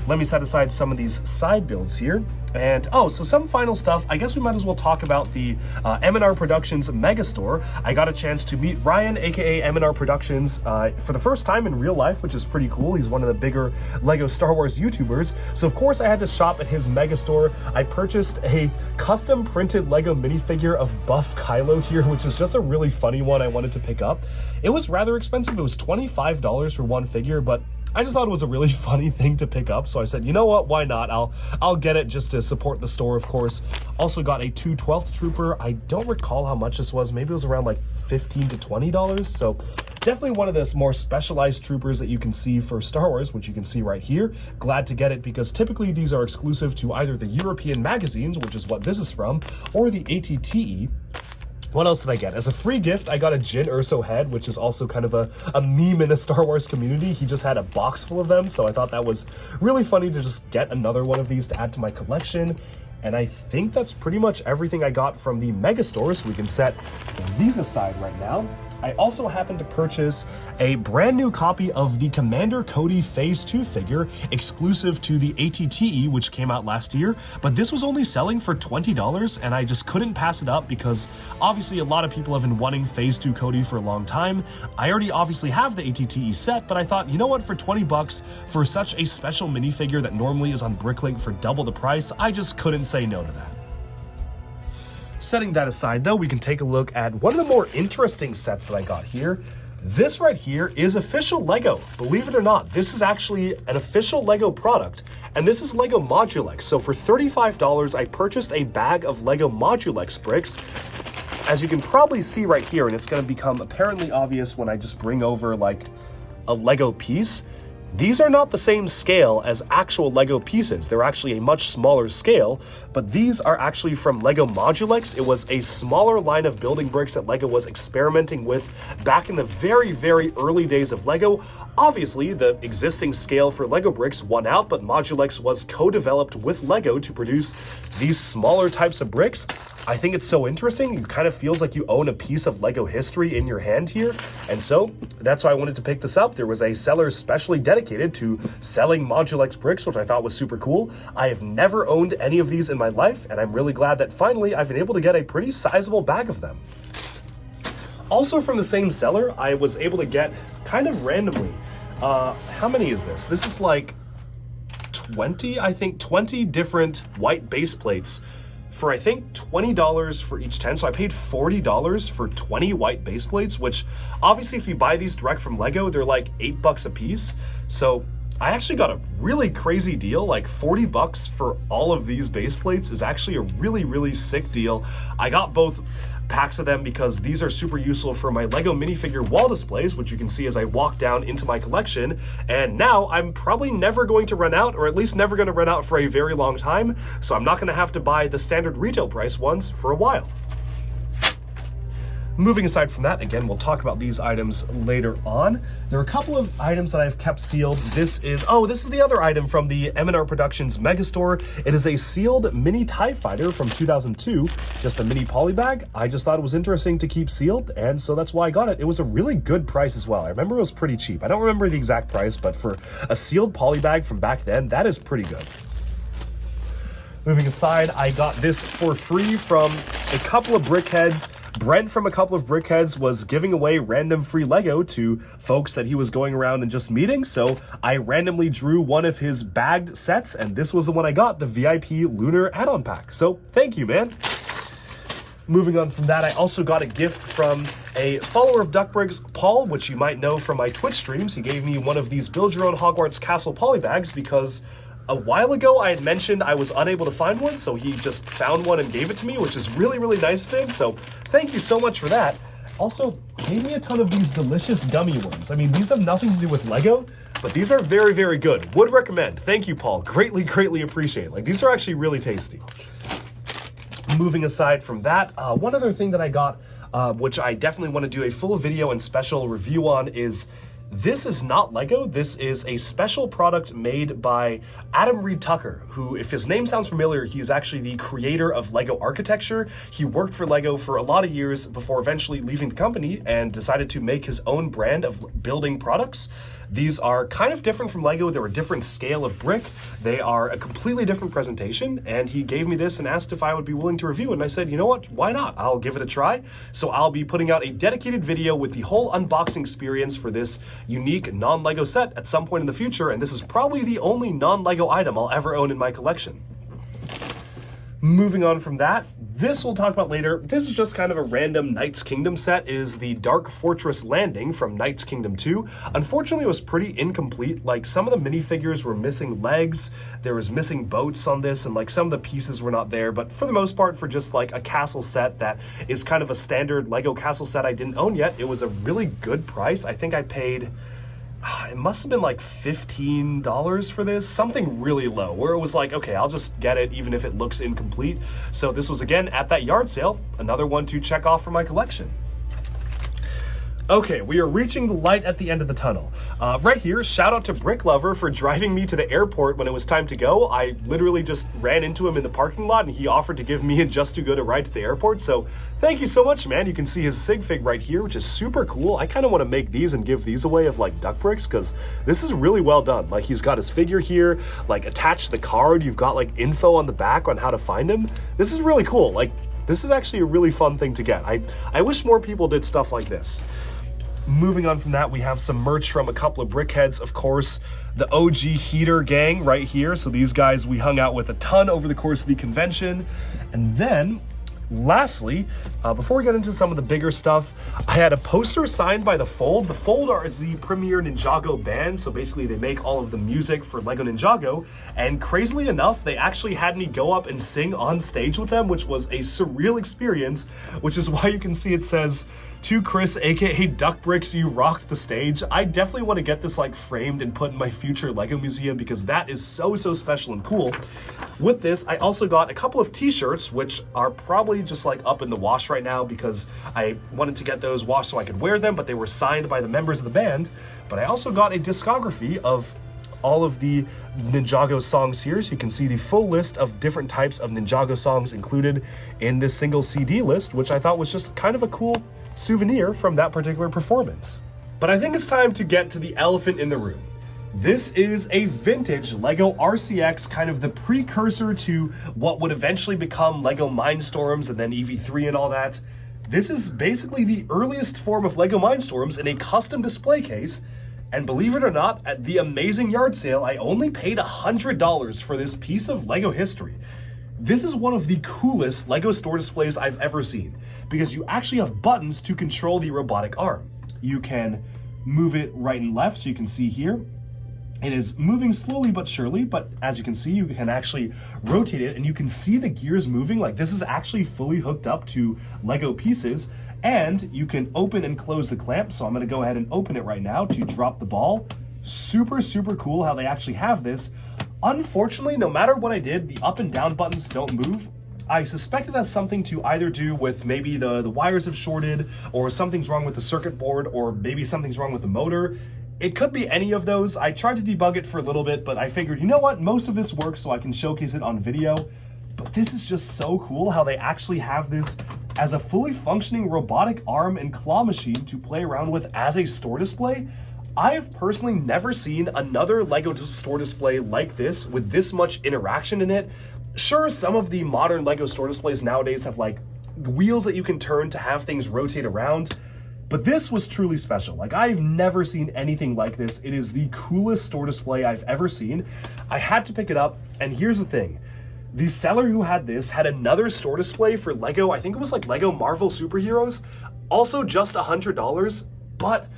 Let me set aside some of these side builds here. And so some final stuff. I guess we might as well talk about the M&R Productions Megastore. I got a chance to meet Ryan, aka M&R Productions, for the first time in real life, which is pretty cool. He's one of the bigger Lego Star Wars YouTubers. So of course I had to shop at his Megastore. I purchased a custom printed Lego minifigure of Buff Kylo here, which is just a really funny one I wanted to pick up. It was rather expensive. It was $25 for one figure, but I just thought it was a really funny thing to pick up, so I said, you know what, why not? I'll get it just to support the store, of course. Also got a 212th Trooper. I don't recall how much this was. Maybe it was around like $15 to $20, so definitely one of the more specialized troopers that you can see for Star Wars, which you can see right here. Glad to get it because typically these are exclusive to either the European magazines, which is what this is from, or the ATTE. What else did I get? As a free gift, I got a Jyn Erso head, which is also kind of a meme in the Star Wars community. He just had a box full of them, so I thought that was really funny to just get another one of these to add to my collection. And I think that's pretty much everything I got from the Megastore, so we can set these aside right now. I also happened to purchase a brand new copy of the Commander Cody Phase 2 figure, exclusive to the ATTE, which came out last year, but this was only selling for $20, and I just couldn't pass it up because obviously a lot of people have been wanting Phase 2 Cody for a long time. I already obviously have the ATTE set, but I thought, you know what, for $20 for such a special minifigure that normally is on BrickLink for double the price, I just couldn't say no to that. Setting that aside though, we can take a look at one of the more interesting sets that I got here. This right here is official Lego. Believe it or not, this is actually an official Lego product, and this is Lego Modulex. So for $35, I purchased a bag of Lego Modulex bricks. As you can probably see right here, and it's gonna become apparently obvious when I just bring over like a Lego piece, these are not the same scale as actual Lego pieces. They're actually a much smaller scale, but these are actually from Lego Modulex. It was a smaller line of building bricks that Lego was experimenting with back in the very, very early days of Lego. Obviously, the existing scale for Lego bricks won out, but Modulex was co-developed with Lego to produce these smaller types of bricks. I think it's so interesting. It kind of feels like you own a piece of Lego history in your hand here. And so that's why I wanted to pick this up. There was a seller specially dedicated to selling Modulex bricks, which I thought was super cool. I have never owned any of these in my life, and I'm really glad that finally I've been able to get a pretty sizable bag of them. Also from the same seller, I was able to get kind of randomly, how many is this? This is like 20, I think 20 different white base plates for I think $20 for each 10. So I paid $40 for 20 white base plates, which obviously if you buy these direct from Lego, they're like $8 a piece. So I actually got a really crazy deal. Like $40 for all of these base plates is actually a really, really sick deal. I got both packs of them because these are super useful for my Lego minifigure wall displays, which you can see as I walk down into my collection. And now I'm probably never going to run out, or at least never going to run out for a very long time. So I'm not going to have to buy the standard retail price ones for a while. Moving aside from that, again, we'll talk about these items later on. There are a couple of items that I've kept sealed. This is the other item from the M&R Productions Megastore. It is a sealed mini TIE Fighter from 2002, just a mini polybag. I just thought it was interesting to keep sealed, and so that's why I got it. It was a really good price as well. I remember it was pretty cheap. I don't remember the exact price, but for a sealed polybag from back then, that is pretty good. Moving aside, I got this for free from a couple of brickheads. Brent from a couple of brickheads was giving away random free Lego to folks that he was going around and just meeting, so I randomly drew one of his bagged sets, and this was the one I got, the VIP Lunar add-on pack. So thank you, man. Moving on from that, I also got a gift from a follower of DuckBricks, Paul, which you might know from my Twitch streams. He gave me one of these Build Your Own Hogwarts Castle polybags because a while ago I had mentioned I was unable to find one, so he just found one and gave it to me, which is really, really nice of him, so thank you so much for that. Also, gave me a ton of these delicious gummy worms. I mean, these have nothing to do with Lego, but these are very, very good. Would recommend. Thank you, Paul. Greatly, greatly appreciate it. Like, these are actually really tasty. Moving aside from that, one other thing that I got, which I definitely want to do a full video and special review on, is this is not Lego. This is a special product made by Adam Reed Tucker, who, if his name sounds familiar, he is actually the creator of Lego architecture. He worked for Lego for a lot of years before eventually leaving the company and decided to make his own brand of building products. These are kind of different from Lego. They're a different scale of brick. They are a completely different presentation, and he gave me this and asked if I would be willing to review it, and I said, you know what, why not? I'll give it a try. So I'll be putting out a dedicated video with the whole unboxing experience for this unique non-Lego set at some point in the future, and this is probably the only non-Lego item I'll ever own in my collection. Moving on from that, this we'll talk about later. This is just kind of a random Knights Kingdom set. It is the Dark Fortress Landing from Knights Kingdom 2. Unfortunately, it was pretty incomplete. Like, some of the minifigures were missing legs, there was missing boats on this, and like some of the pieces were not there, but for the most part, for just like a castle set that is kind of a standard Lego castle set I didn't own yet, it was a really good price. I think I paid, it must have been like $15 for this, something really low, where it was like, okay, I'll just get it even if it looks incomplete. So this was, again, at that yard sale, another one to check off for my collection. Okay, we are reaching the light at the end of the tunnel. Right here, shout out to Brick Lover for driving me to the airport when it was time to go. I literally just ran into him in the parking lot and he offered to give me and Just Too Good a ride to the airport. So thank you so much, man. You can see his sig fig right here, which is super cool. I kind of want to make these and give these away of like duck bricks because this is really well done. Like, he's got his figure here, like attached to the card. You've got like info on the back on how to find him. This is really cool. Like, this is actually a really fun thing to get. I wish more people did stuff like this. Moving on from that, we have some merch from a couple of brickheads, of course, the OG Heater gang right here. So these guys we hung out with a ton over the course of the convention. And then, lastly, before we get into some of the bigger stuff, I had a poster signed by The Fold. The Fold is the premier Ninjago band, so basically they make all of the music for Lego Ninjago, and crazily enough, they actually had me go up and sing on stage with them, which was a surreal experience, which is why you can see it says, "To Chris, aka Duck Bricks, you rocked the stage." I definitely want to get this like framed and put in my future Lego museum because that is so special and cool. With this, I also got a couple of t-shirts, which are probably just like up in the wash right now because I wanted to get those washed so I could wear them, but they were signed by the members of the band. But I also got a discography of all of the Ninjago songs here, so you can see the full list of different types of Ninjago songs included in this single CD list, which I thought was just kind of a cool souvenir from that particular performance. But I think it's time to get to the elephant in the room. This is a vintage Lego RCX, kind of the precursor to what would eventually become Lego Mindstorms and then EV3 and all that. This is basically the earliest form of Lego Mindstorms in a custom display case, and believe it or not, at the amazing yard sale, I only paid $100 for this piece of Lego history. This is one of the coolest Lego store displays I've ever seen, because you actually have buttons to control the robotic arm. You can move it right and left, so you can see here, it is moving slowly but surely, but as you can see, you can actually rotate it and you can see the gears moving. Like, this is actually fully hooked up to Lego pieces, and you can open and close the clamp. So I'm gonna go ahead and open it right now to drop the ball. Super cool how they actually have this. Unfortunately, no matter what I did, the up and down buttons don't move. I suspect it has something to either do with maybe the wires have shorted, or something's wrong with the circuit board, or maybe something's wrong with the motor. It could be any of those. I tried to debug it for a little bit, but I figured, you know what, most of this works so I can showcase it on video. But this is just so cool how they actually have this as a fully functioning robotic arm and claw machine to play around with as a store display. I have personally never seen another LEGO store display like this with this much interaction in it. Sure, some of the modern LEGO store displays nowadays have like wheels that you can turn to have things rotate around, but this was truly special. Like, I've never seen anything like this. It is the coolest store display I've ever seen. I had to pick it up, and here's the thing. The seller who had this had another store display for LEGO, I think it was like LEGO Marvel Superheroes, also just $100, but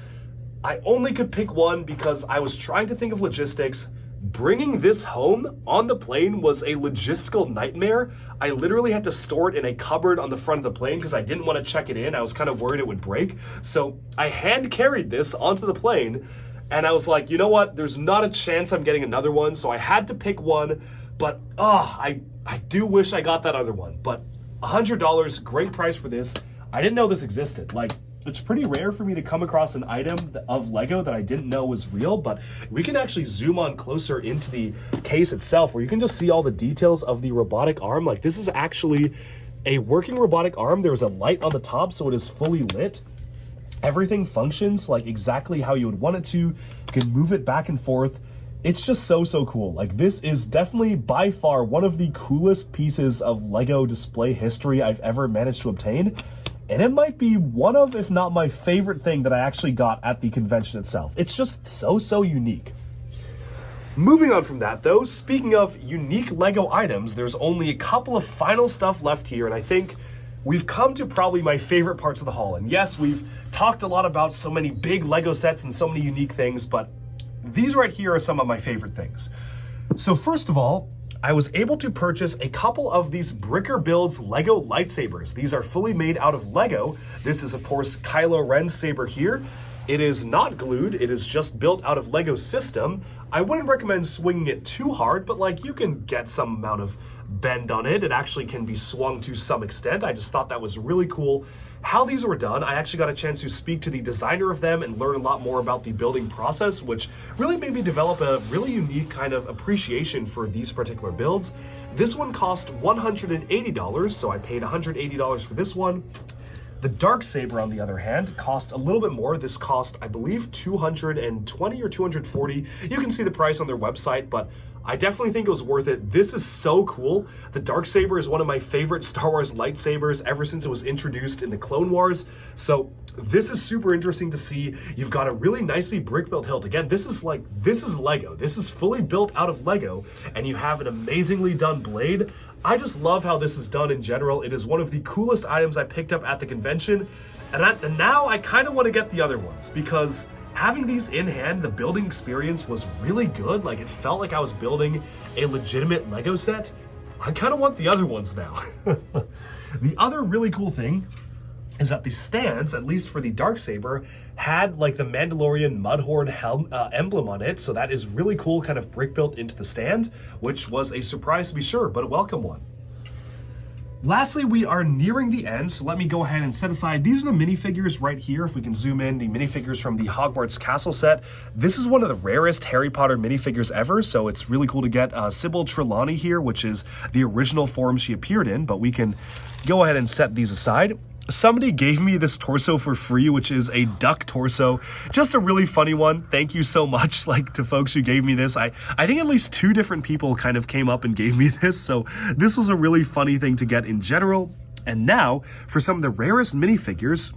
I only could pick one because I was trying to think of logistics. Bringing this home on the plane was a logistical nightmare. I literally had to store it in a cupboard on the front of the plane because I didn't want to check it in. I was kind of worried it would break. So I hand carried this onto the plane, and I was like, you know what? There's not a chance I'm getting another one. So I had to pick one, but I do wish I got that other one. But $100, great price for this. I didn't know this existed. Like, it's pretty rare for me to come across an item of LEGO that I didn't know was real, but we can actually zoom on closer into the case itself where you can just see all the details of the robotic arm. Like, this is actually a working robotic arm. There's a light on the top, so it is fully lit. Everything functions like exactly how you would want it to. You can move it back and forth. It's just so cool. Like, this is definitely by far one of the coolest pieces of LEGO display history I've ever managed to obtain. And it might be one of, if not my favorite thing that I actually got at the convention itself. It's just so unique. Moving on from that though, speaking of unique LEGO items, there's only a couple of final stuff left here, and I think we've come to probably my favorite parts of the haul. And yes, we've talked a lot about so many big LEGO sets and so many unique things, but these right here are some of my favorite things. So first of all, I was able to purchase a couple of these BrickWorld LEGO lightsabers. These are fully made out of LEGO. This is, of course, Kylo Ren's saber here. It is not glued. It is just built out of LEGO system. I wouldn't recommend swinging it too hard, but like, you can get some amount of bend on it. It actually can be swung to some extent. I just thought that was really cool. How these were done, I actually got a chance to speak to the designer of them and learn a lot more about the building process, which really made me develop a really unique kind of appreciation for these particular builds. This one cost $180, so I paid $180 for this one. The Darksaber, on the other hand, cost a little bit more. This cost, I believe, $220 or $240. You can see the price on their website, but I definitely think it was worth it. This is so cool. The Darksaber is one of my favorite Star Wars lightsabers ever since it was introduced in the Clone Wars. So this is super interesting to see. You've got a really nicely brick-built hilt. Again, this is LEGO. This is fully built out of LEGO, and you have an amazingly done blade. I just love how this is done in general. It is one of the coolest items I picked up at the convention, and now I kind of want to get the other ones because having these in hand, the building experience was really good. Like, it felt like I was building a legitimate LEGO set. I kind of want the other ones now. The other really cool thing is that the stands, at least for the Darksaber, had like the Mandalorian Mudhorn emblem on it. So that is really cool, kind of brick built into the stand, which was a surprise to be sure, but a welcome one. Lastly, we are nearing the end, so let me go ahead and set aside. These are the minifigures right here. If we can zoom in, the minifigures from the Hogwarts Castle set. This is one of the rarest Harry Potter minifigures ever, so it's really cool to get Sybil Trelawney here, which is the original form she appeared in, but we can go ahead and set these aside. Somebody gave me this torso for free, which is a duck torso. Just a really funny one. Thank you so much, like, to folks who gave me this. I think at least 2 different people kind of came up and gave me this, so this was a really funny thing to get in general. And now, for some of the rarest minifigures,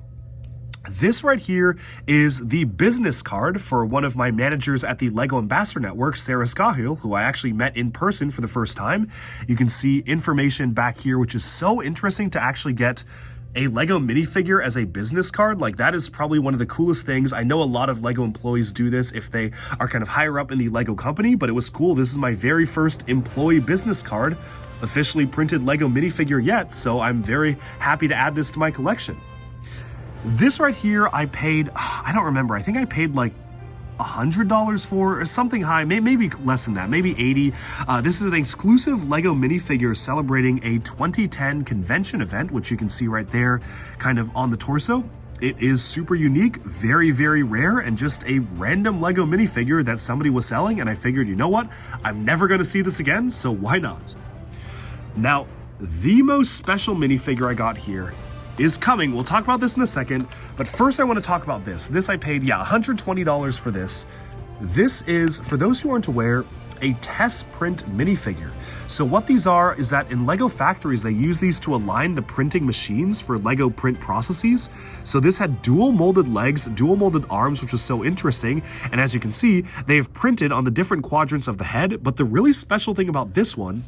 this right here is the business card for one of my managers at the LEGO Ambassador Network, Sarah Scahill, who I actually met in person for the first time. You can see information back here, which is so interesting to actually get a LEGO minifigure as a business card. Like, that is probably one of the coolest things. I know a lot of LEGO employees do this if they are kind of higher up in the LEGO company, but it was cool. This is my very first employee business card, officially printed LEGO minifigure yet, so I'm very happy to add this to my collection. This right here, I paid, I don't remember, I think I paid like $100 for, or something high, maybe less than that, maybe 80. This is an exclusive Lego minifigure celebrating a 2010 convention event, which you can see right there kind of on the torso. It is super unique, very, very rare, and just a random Lego minifigure that somebody was selling, and I figured, you know what? I'm never gonna see this again, so why not? Now, the most special minifigure I got here is coming. We'll talk about this in a second, but first I want to talk about this. This I paid, $120 for this. This is, for those who aren't aware, a test print minifigure. So what these are is that in Lego factories, they use these to align the printing machines for Lego print processes. So this had dual molded legs, dual molded arms, which was so interesting. And as you can see, they have printed on the different quadrants of the head. But the really special thing about this one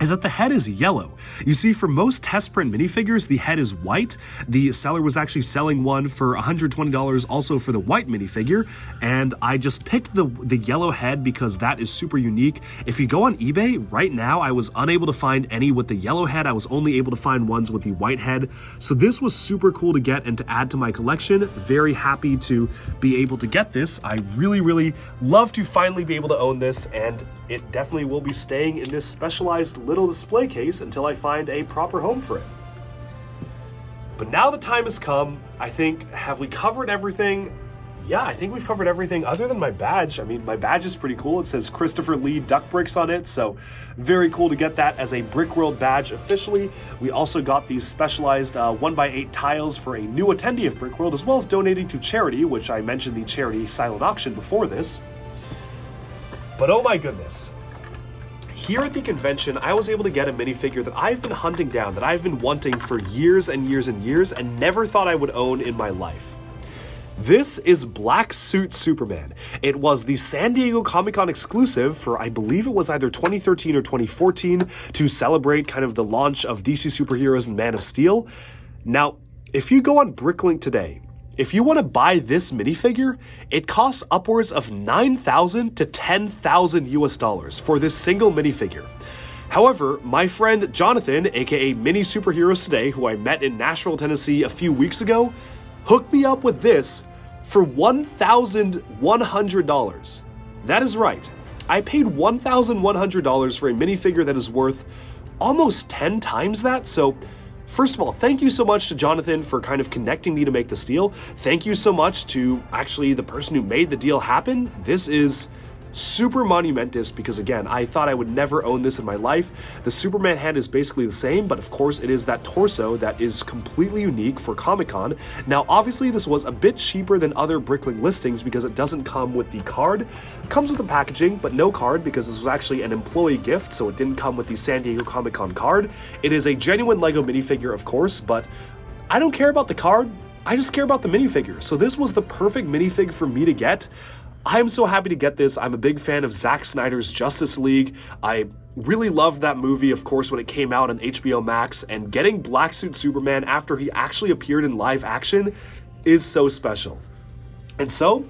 is that the head is yellow. You see, for most test print minifigures, the head is white. The seller was actually selling one for $120 also for the white minifigure, and I just picked the yellow head because that is super unique. If you go on eBay right now, I was unable to find any with the yellow head. I was only able to find ones with the white head. So this was super cool to get and to add to my collection. Very happy to be able to get this. I really, really love to finally be able to own this, and it definitely will be staying in this specialized little display case until I find a proper home for it. But now the time has come. I think, have we covered everything? Yeah, I think we've covered everything other than my badge. I mean, my badge is pretty cool. It says Christopher Lee Duck Bricks on it, so very cool to get that as a BrickWorld badge officially. We also got these specialized 1x8 tiles for a new attendee of BrickWorld, as well as donating to charity, which I mentioned the charity silent auction before this. But oh my goodness. Here at the convention, I was able to get a minifigure that I've been hunting down, that I've been wanting for years and years and years, and never thought I would own in my life. This is Black Suit Superman. It was the San Diego Comic-Con exclusive for, I believe it was either 2013 or 2014, to celebrate kind of the launch of DC Superheroes and Man of Steel. Now, if you go on Bricklink today, if you want to buy this minifigure, it costs upwards of $9,000 to $10,000 US for this single minifigure. However, my friend Jonathan, aka Mini Superheroes Today, who I met in Nashville, Tennessee a few weeks ago, hooked me up with this for $1,100. That is right. I paid $1,100 for a minifigure that is worth almost 10 times that, so first of all, thank you so much to Jonathan for kind of connecting me to make this deal. Thank you so much to actually the person who made the deal happen. This is super monumentous because, again, I thought I would never own this in my life. The Superman head is basically the same, but of course it is that torso that is completely unique for Comic-Con. Now, obviously this was a bit cheaper than other Bricklink listings because it doesn't come with the card. It comes with the packaging, but no card because this was actually an employee gift, so it didn't come with the San Diego Comic-Con card. It is a genuine Lego minifigure, of course, but I don't care about the card. I just care about the minifigure. So this was the perfect minifig for me to get. I'm so happy to get this. I'm a big fan of Zack Snyder's Justice League. I really loved that movie, of course, when it came out on HBO Max, and getting Black Suit Superman after he actually appeared in live action is so special. And so,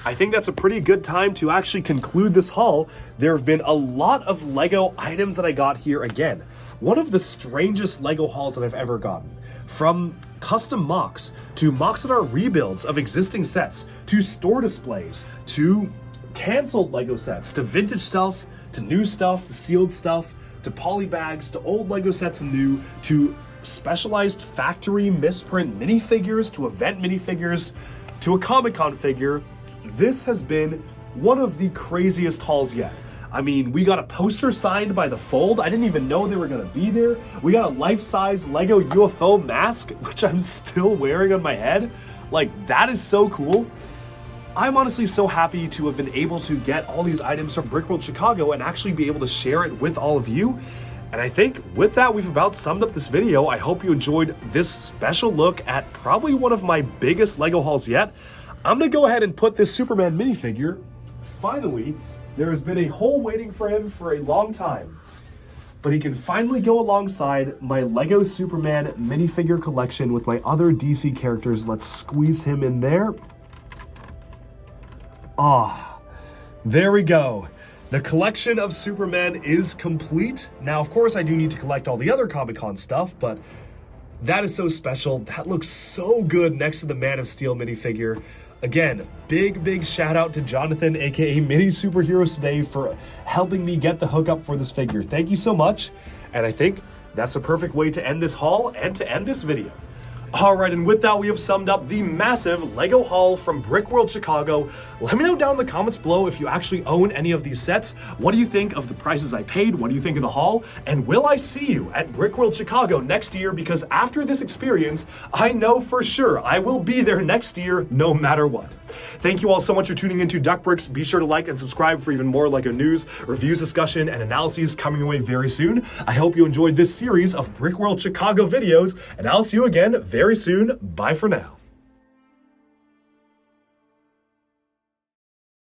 I think that's a pretty good time to actually conclude this haul. There have been a lot of Lego items that I got here again. One of the strangest Lego hauls that I've ever gotten. From custom mocks, to mocks that are rebuilds of existing sets, to store displays, to canceled Lego sets, to vintage stuff, to new stuff, to sealed stuff, to polybags, to old Lego sets and new, to specialized factory misprint minifigures, to event minifigures, to a Comic-Con figure. This has been one of the craziest hauls yet. I mean, we got a poster signed by The Fold. I didn't even know they were gonna be there. We got a life-size Lego UFO mask, which I'm still wearing on my head. Like, that is so cool. I'm honestly so happy to have been able to get all these items from BrickWorld Chicago and actually be able to share it with all of you. And I think with that, we've about summed up this video. I hope you enjoyed this special look at probably one of my biggest Lego hauls yet. I'm gonna go ahead and put this Superman minifigure, finally. There has been a hole waiting for him for a long time, but he can finally go alongside my Lego Superman minifigure collection with my other DC characters. Let's squeeze him in there. Ah, there we go. The collection of Superman is complete. Now, of course, I do need to collect all the other Comic-Con stuff, but that is so special. That looks so good next to the Man of Steel minifigure. Again, big shout out to Jonathan, aka Mini Superheroes Today, for helping me get the hookup for this figure. Thank you so much, and I think that's a perfect way to end this haul and to end this video. Alright, and with that, we have summed up the massive LEGO haul from BrickWorld Chicago. Let me know down in the comments below if you actually own any of these sets. What do you think of the prices I paid? What do you think of the haul? And will I see you at BrickWorld Chicago next year? Because after this experience, I know for sure I will be there next year no matter what. Thank you all so much for tuning into Duck Bricks. Be sure to like and subscribe for even more LEGO news, reviews, discussion, and analyses coming your way very soon. I hope you enjoyed this series of BrickWorld Chicago videos, and I'll see you again very soon. Bye for now.